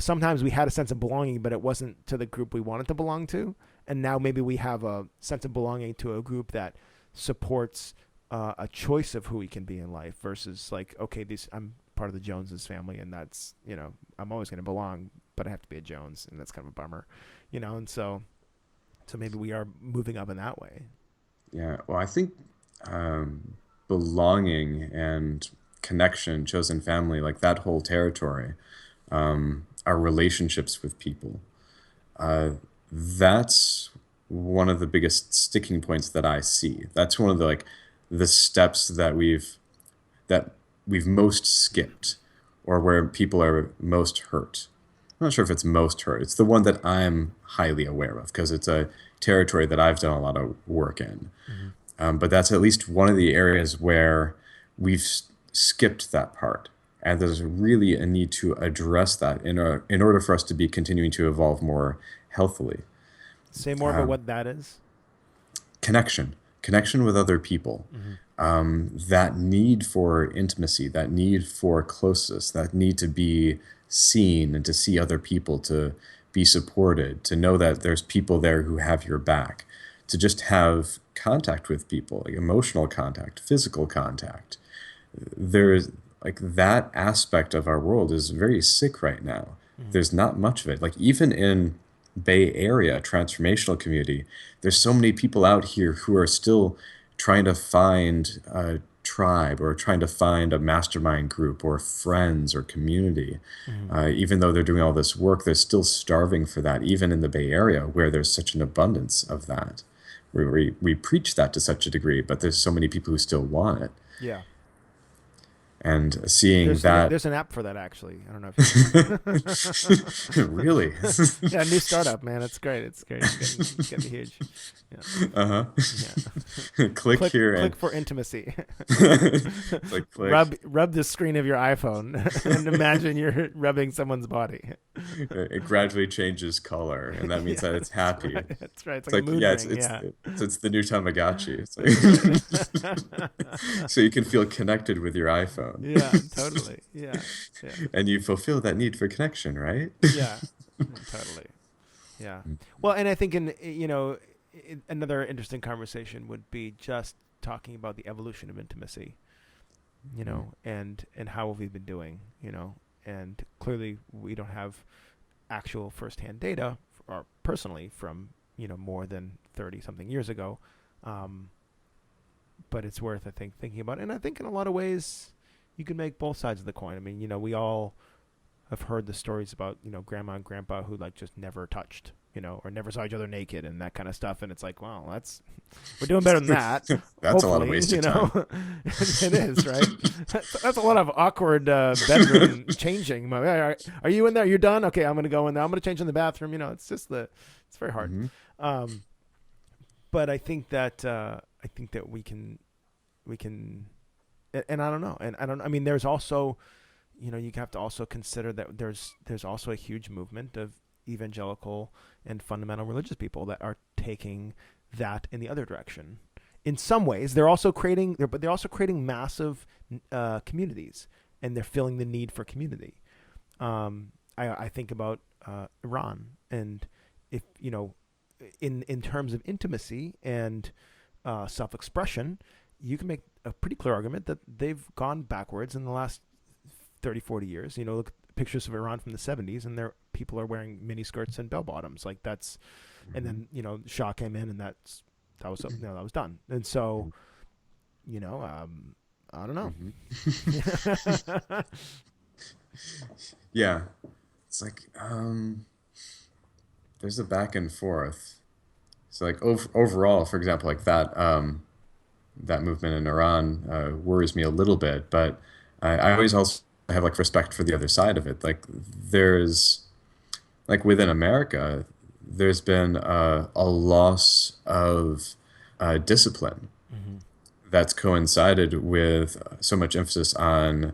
sometimes we had a sense of belonging, but it wasn't to the group we wanted to belong to, and now maybe we have a sense of belonging to a group that supports a choice of who we can be in life versus like, okay, I'm part of the Joneses family, and that's I'm always going to belong, but I have to be a Jones, and that's kind of a bummer, and so maybe we are moving up in that way. Yeah. Well, I think um, belonging and connection, chosen family, like that whole territory, our relationships with people. Uh, that's one of the biggest sticking points that I see. That's one of the steps that we've most skipped, or where people are most hurt. I'm not sure if it's most hurt. It's the one that I'm highly aware of because it's a territory that I've done a lot of work in. Mm-hmm. But that's at least one of the areas where we've skipped that part. And there's really a need to address that in order for us to be continuing to evolve more healthily. Say more about what that is. Connection with other people. Mm-hmm. That need for intimacy, that need for closeness, that need to be seen and to see other people, to be supported, to know that there's people there who have your back, to just have contact with people, like emotional contact, physical contact. There's like that aspect of our world is very sick right now. Mm-hmm. There's not much of it. Like even in Bay Area transformational community, there's so many people out here who are still trying to find a tribe or trying to find a mastermind group or friends or community. Mm-hmm. Even though they're doing all this work, they're still starving for that, even in the Bay Area where there's such an abundance of that. We preach that to such a degree, but there's so many people who still want it. Yeah. And seeing that. There's an app for that actually. I don't know if you know. Really? Yeah, new startup, man. It's great. It's great. It's getting huge. Yeah. Uh-huh. Yeah. Click here Click and for intimacy. click. Rub the screen of your iPhone and imagine you're rubbing someone's body. It gradually changes color, and that means Yeah, that it's happy. right. That's right. It's It's like a like, mood yeah, ring. Yeah. it's the new Tamagotchi. It's That's like right. so you can feel connected with your iPhone, Yeah, totally. Yeah. Yeah. and you fulfill that need for connection, right? Yeah. Totally. Yeah. Well, and I think another interesting conversation would be just talking about the evolution of intimacy, and how we've been doing, and clearly we don't have actual firsthand data or personally from, more than 30 something years ago. Um, but it's worth, I think, thinking about. And I think in a lot of ways you can make both sides of the coin. I mean, we all have heard the stories about, grandma and grandpa who like just never touched, or never saw each other naked and that kind of stuff. And it's like, well, we're doing better than that. That's a lot of Hopefully, wasted time. it is, right? That's a lot of awkward bedroom changing. Are you in there? You're done? Okay, I'm going to go in there. I'm going to change in the bathroom. It's very hard. Hmm. Um, but I think that we can, and I don't know. And I mean, there's also, you have to also consider that there's also a huge movement of evangelical and fundamental religious people that are taking that in the other direction. In some ways, but they're also creating massive communities, and they're filling the need for community. I think about Iran, and if in terms of intimacy and self-expression, you can make a pretty clear argument that they've gone backwards in the last 30, 40 years. Look at pictures of Iran from the 70s, and there people are wearing mini skirts and bell bottoms. Like that's, and then Shah came in, and that was done. And so, I don't know. Hmm. Yeah, it's like there's a back and forth. So like overall, for example, like that movement in Iran worries me a little bit, but I always also have like respect for the other side of it. Like there's like within America, there's been a loss of discipline Mm-hmm. that's coincided with so much emphasis on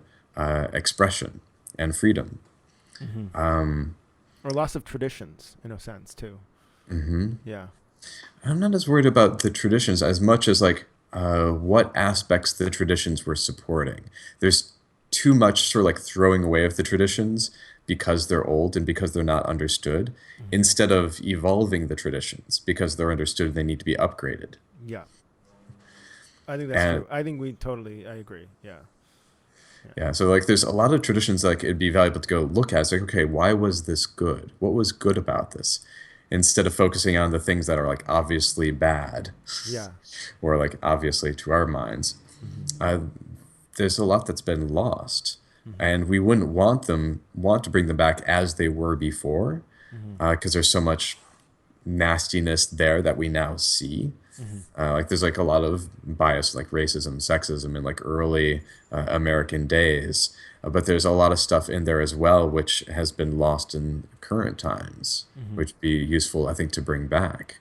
expression and freedom. Mm-hmm. Or loss of traditions in a sense too. Yeah. I'm not as worried about the traditions as much as like what aspects the traditions were supporting. There's too much sort of like throwing away of the traditions because they're old and because they're not understood, Mm-hmm. instead of evolving the traditions because they're understood and they need to be upgraded. Yeah. I think that's And true. I think I agree. Yeah. Yeah. yeah, so like there's a lot of traditions like it'd be valuable to go look at. It's like, okay, why was this good? What was good about this? Instead of focusing on the things that are like obviously bad Yeah. or like obviously to our minds. Mm-hmm. Uh, there's a lot that's been lost, Mm-hmm. and we wouldn't want to bring them back as they were before, Mm-hmm. because there's so much nastiness there that we now see. Mm-hmm. Like there's like a lot of bias, like racism, sexism, in like early American days. But there's a lot of stuff in there as well, which has been lost in current times, Mm-hmm. which would be useful, I think, to bring back.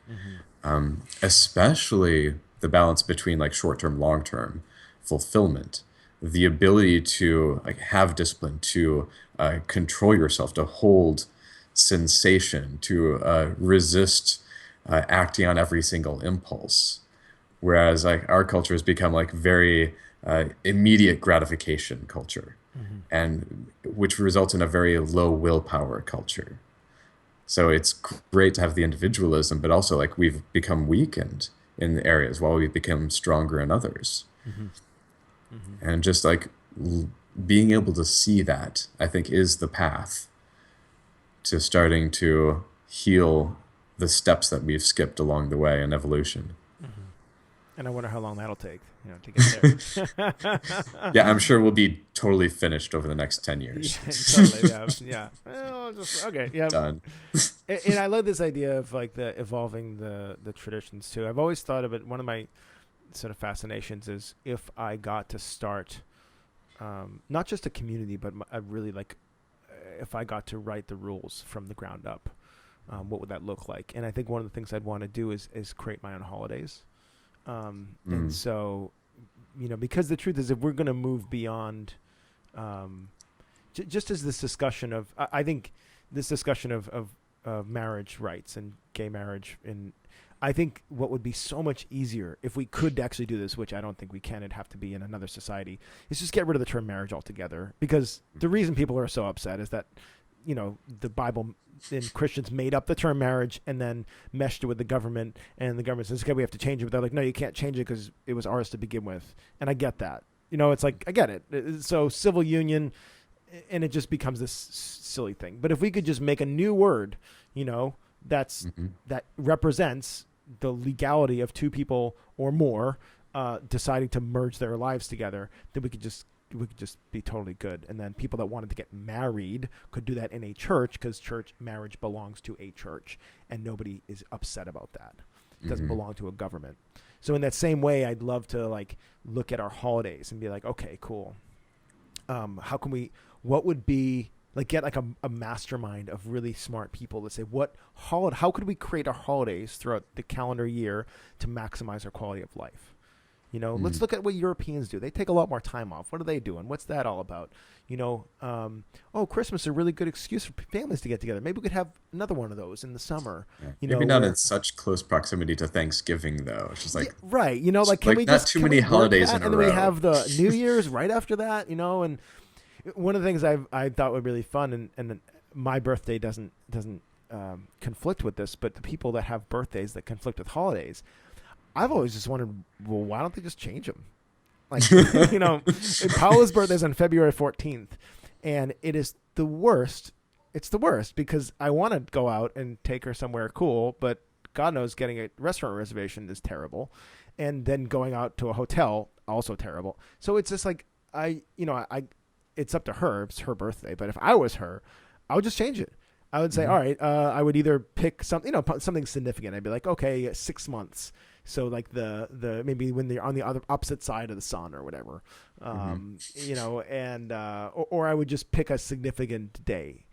Mm-hmm. Especially the balance between like short-term, long-term fulfillment, the ability to like have discipline, to control yourself, to hold sensation, to resist acting on every single impulse. Whereas like our culture has become like very immediate gratification culture, Mm-hmm. and which results in a very low willpower culture. So it's great to have the individualism, but also like we've become weakened in areas while we've become stronger in others. Mm-hmm. Mm-hmm. And just like being able to see that, I think, is the path to starting to heal the steps that we've skipped along the way in evolution. Mm-hmm. And I wonder how long that'll take, to get there. Yeah, I'm sure we'll be totally finished over the next 10 Yeah, years. totally. Yeah, yeah. Well, just okay. Yeah, Done. and I love this idea of like the evolving the traditions too. I've always thought of it. One of my sort of fascinations is if I got to start, not just a community, but I really like if I got to write the rules from the ground up. What would that look like? And I think one of the things I'd want to do is create my own holidays. And Mm. so, because the truth is, if we're going to move beyond, just as this discussion of, I think this discussion of marriage rights and gay marriage, and I think what would be so much easier if we could actually do this, which I don't think we can, it'd have to be in another society, is just get rid of the term marriage altogether. Because the reason people are so upset is that, the Bible and Christians made up the term marriage and then meshed it with the government, and the government says, okay, we have to change it. But they're like, no, you can't change it because it was ours to begin with. And I get that. It's like, I get it. So civil union, and it just becomes this silly thing. But if we could just make a new word, Mhm. that represents the legality of two people or more deciding to merge their lives together, then we could just be totally good. And then people that wanted to get married could do that in a church, because church marriage belongs to a church, and nobody is upset about that. It doesn't Mhm. belong to a government. So in that same way, I'd love to like look at our holidays and be like, okay, cool. How can we? What would be like get like a mastermind of really smart people that say how could we create our holidays throughout the calendar year to maximize our quality of life? Let's Mm. look at what Europeans do. They take a lot more time off. What are they doing? What's that all about? Christmas is a really good excuse for families to get together. Maybe we could have another one of those in the summer. Yeah. Maybe not in Where such close proximity to Thanksgiving, though. It's just yeah, like right. Like like not too can many we work holidays that, in a and then we row. have the New Year's right after that. And one of the things I thought would be really fun, and my birthday doesn't conflict with this, but the people that have birthdays that conflict with holidays, I've always just wondered, well, why don't they just change them? Like, Paula's birthday is on February 14th, and it is the worst. It's the worst because I want to go out and take her somewhere cool, but God knows getting a restaurant reservation is terrible. And then going out to a hotel, also terrible. So it's just like, it's up to her. It's her birthday. But if I was her, I would just change it. I would say, Mhm. all right, I would either pick something significant. I'd be like, okay, 6 months So like the maybe when they're on the other opposite side of the sun or whatever, Hmm. and or I would just pick a significant day,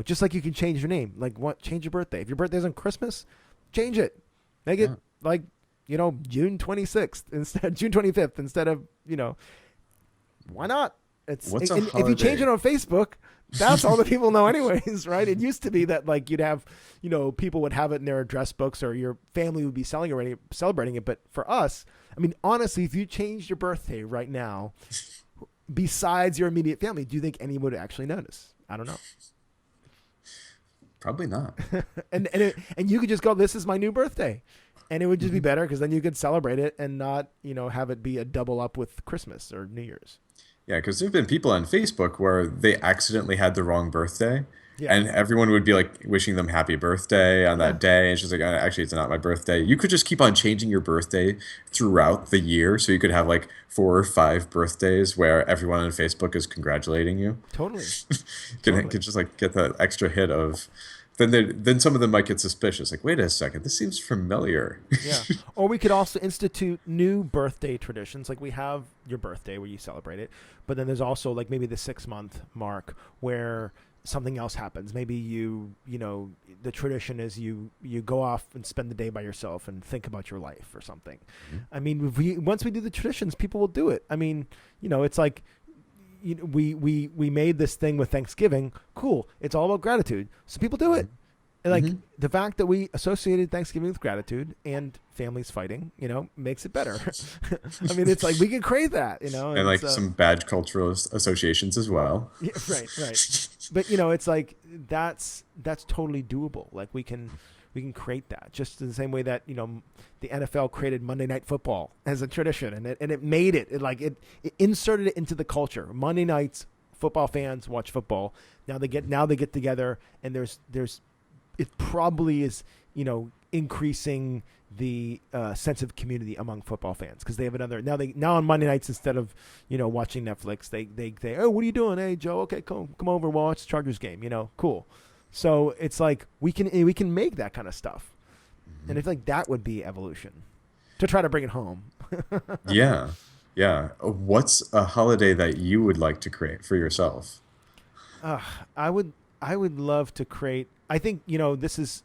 just like you can change your name. Like change your birthday. If your birthday's on Christmas, change it. Make it Yeah. like June 26th instead June 25th instead of why not? It's What's a and if you change holiday? it on Facebook, that's all the people know anyways, right? It used to be that like you'd have, people would have it in their address books or your family would be celebrating it. But for us, I mean, honestly, if you changed your birthday right now, besides your immediate family, do you think anyone would actually notice? I don't know. Probably not. And you could just go, "This is my new birthday," and it would just be Hmm. better because then you could celebrate it and not, have it be a double up with Christmas or New Year's. Yeah, because there've been people on Facebook where they accidentally had the wrong birthday, Yeah, and everyone would be like wishing them happy birthday on yeah, that day. And she's like, actually, it's not my birthday. You could just keep on changing your birthday throughout the year, so you could have like 4 or 5 birthdays where everyone on Facebook is congratulating you. totally, Can totally. just like get that extra hit of. Then some of them might get suspicious. Like, wait a second, this seems familiar. Yeah. Or we could also institute new birthday traditions. Like we have your birthday where you celebrate it, but then there's also like maybe the 6 month mark where something else happens. Maybe the tradition is you go off and spend the day by yourself and think about your life or something. Mhm. I mean, once we do the traditions, people will do it. I mean, it's like we made this thing with Thanksgiving. Cool. It's all about gratitude. So people do it. And like Mhm. the fact that we associated Thanksgiving with gratitude and families fighting, makes it better. I mean, it's like we can crave that, And and like so some bad cultural associations as well. yeah, right, right. But it's like that's totally doable. Like we can create that just in the same way that the NFL created Monday Night Football as a tradition, and it made it inserted it into the culture. Monday nights, football fans watch football. Now they get together, and there's it probably is increasing the sense of community among football fans because they have another now on Monday nights instead of watching Netflix they oh, what are you doing, hey Joe, okay, come over, we'll watch the Chargers game, cool. So it's like we can make that kind of stuff, and I feel like that would be evolution to try to bring it home. Yeah. Yeah. What's a holiday that you would like to create for yourself? uh, I would I would love to create. I think this is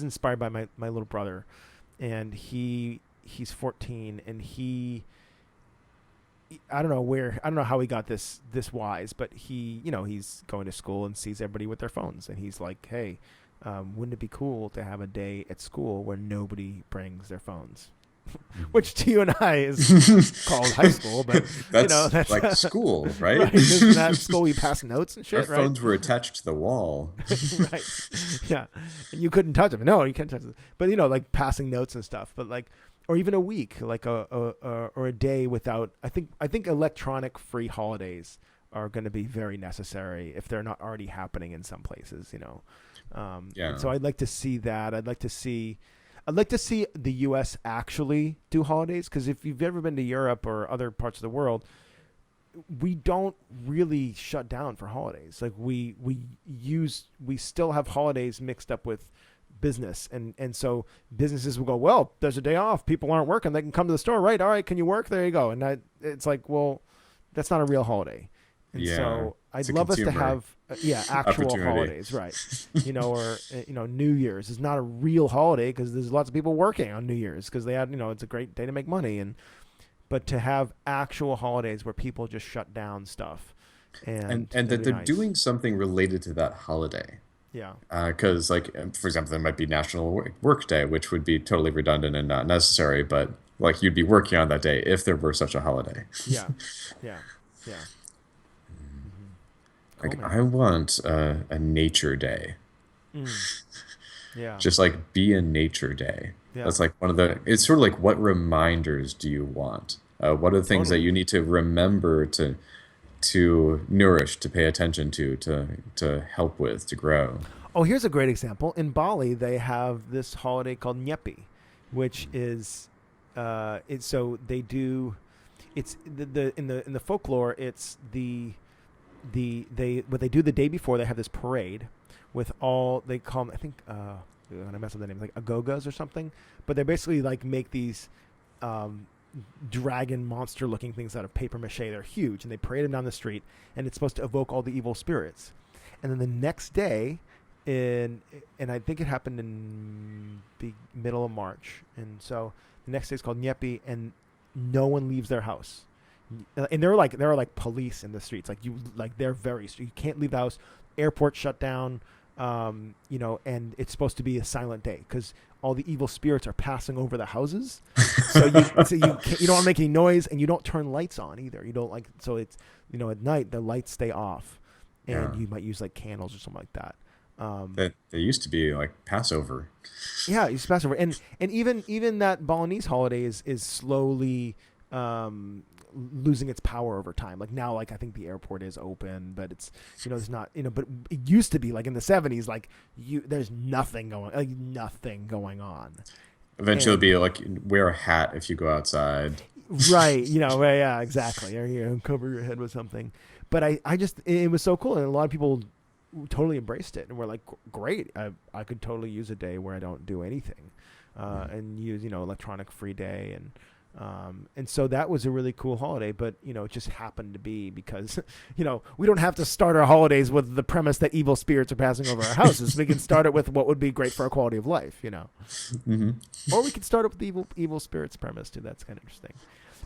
inspired by my little brother, and he's 14, and I don't know how he got this wise, but he's going to school and sees everybody with their phones, and he's like, hey, wouldn't it be cool to have a day at school where nobody brings their phones? Which to you and I is called high school, but That's that's like school, right? right. Isn't that school you pass notes and Our shit, right? phones were attached to the wall. Right. Yeah. And you couldn't touch them. No, you can't touch them. But like passing notes and stuff. But like, or even a week, like or a day without. I think electronic free holidays are going to be very necessary if they're not already happening in some places. And Yeah. so I'd like to see that. I'd like to see the U.S. actually do holidays, because if you've ever been to Europe or other parts of the world, we don't really shut down for holidays. Like we still have holidays mixed up with business, and so businesses will go, well, there's a day off, people aren't working, they can come to the store, right? All right, can you work? There you go. And it's like, well, that's not a real holiday. And Yeah. so I'd It's a love us to consumer have actual opportunity. holidays, right? Or New Year's is not a real holiday because there's lots of people working on New Year's because they had it's a great day to make money, and but to have actual holidays where people just shut down stuff, And and and it'd that be they're nice. doing something related to that holiday. Yeah, Because, like, for example, there might be National Work Day, which would be totally redundant and not necessary, but like you'd be working on that day if there were such a holiday. yeah, yeah, yeah. Hmm. Cool, Like, man. I want a nature day. Mm, yeah, Just like be a nature day. yeah, That's like one of the, it's sort of like what reminders do you want? What are the things that totally. you need to remember to nourish, to pay attention to help with, to grow? Oh, here's a great example. In Bali, they have this holiday called Nyepi, which is, it's so they do. It's the folklore. It's the they what they do the day before. They have this parade with all they call 'em, I think. I mess up the name, like agogas or something. But they basically like make these um, dragon monster looking things out of paper mache. They're huge, and they parade them down the street, and it's supposed to evoke all the evil spirits. And then the next day, in and I think it happened in the middle of March, and so the next day is called Nyepi, and no one leaves their house. And there are like police in the streets, like they're very strict. You can't leave the house. Airport shut down, and it's supposed to be a silent day because all the evil spirits are passing over the houses. You don't want to make any noise, and you don't turn lights on either. You don't like so it's at night the lights stay off, Yeah. and you might use like candles or something like that. That they used to be like Passover. Yeah, you pass over, and even that Balinese holiday is slowly losing its power over time. Like now, like I think the airport is open, but it's there's not but it used to be like in the 70s, like there's nothing going on. Eventually, And it'll be like wear a hat if you go outside. right, yeah, exactly. Or cover your head with something. But I just it was so cool, and a lot of people totally embraced it, and we're like, great. I could totally use a day where I don't do anything, and use electronic free day, and so that was a really cool holiday. But it just happened to be because we don't have to start our holidays with the premise that evil spirits are passing over our houses. We can start it with what would be great for our quality of life, Hmm. or we could start it with the evil spirits premise too. That's kind of interesting.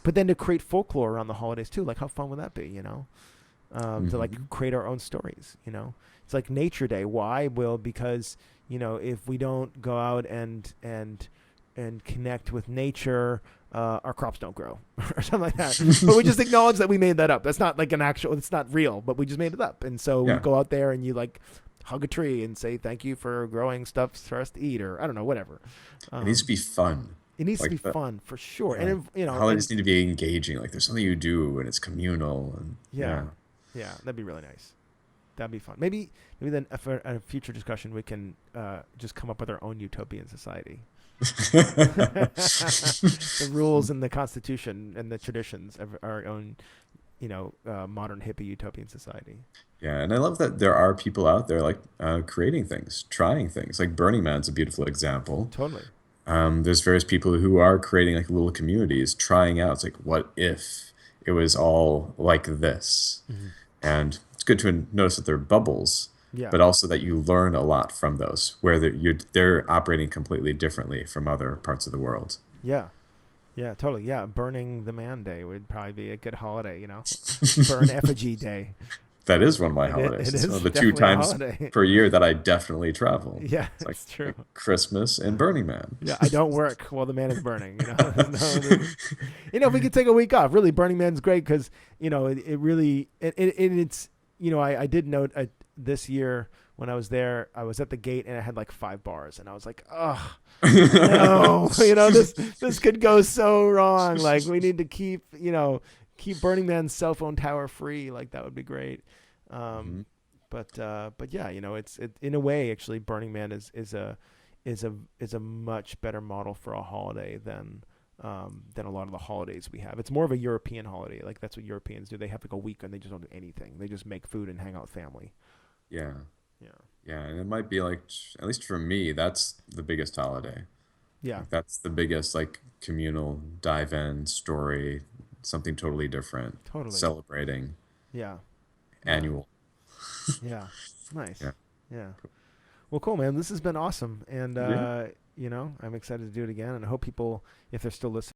But then to create folklore around the holidays too, like how fun would that be? To like create our own stories. It's like Nature Day. Why? Well, because if we don't go out and connect with nature, our crops don't grow or something like that. But we just acknowledge that we made that up. That's not like it's not real, but we just made it up. And so we Yeah. go out there and you like hug a tree and say thank you for growing stuff for us to eat, or I don't know, whatever. It needs to be fun. It needs to Like be the, fun for sure. yeah. And Holidays need to be engaging. Like there's something you do and it's communal and yeah, yeah, that'd be really nice. That'd be fun. Maybe then for a future discussion we can just come up with our own utopian society. The rules and the constitution and the traditions of our own, modern hippie utopian society. Yeah, and I love that there are people out there like creating things, trying things. Like Burning Man's a beautiful example. Totally. There's various people who are creating like little communities, trying out. It's like, what if it was all like this? Hmm. And it's good to notice that they're bubbles, Yeah. but also that you learn a lot from those, where they're operating completely differently from other parts of the world. Yeah. Yeah. Totally. Yeah. Burning the Man Day would probably be a good holiday. Burn effigy day. That is one of my It holidays. It's one is of the two definitely a times holiday. per year that I definitely travel. Yeah, It's like, it's true. like Christmas and Burning Man. Yeah, I don't work while the man is burning. If we could take a week off, really, Burning Man's great because it really it's I did note this year when I was there, I was at the gate and I had like 5 bars, and I was like, oh no, this could go so wrong. Like we need to keep Burning Man's cell phone tower free. Like that would be great. Mhm. But yeah, in a way actually Burning Man is a much better model for a holiday than a lot of the holidays we have. It's more of a European holiday. Like that's what Europeans do. They have like a week and they just don't do anything. They just make food and hang out with family. Yeah. Yeah. Yeah, and it might be like, at least for me, that's the biggest holiday. Yeah. Like that's the biggest like communal dive in story, something totally different, Totally. celebrating Yeah. Yeah. annual. Yeah. Nice. Yeah. Yeah. Well, cool, man. This has been awesome. And, Yeah. I'm excited to do it again. And I hope people, if they're still listening,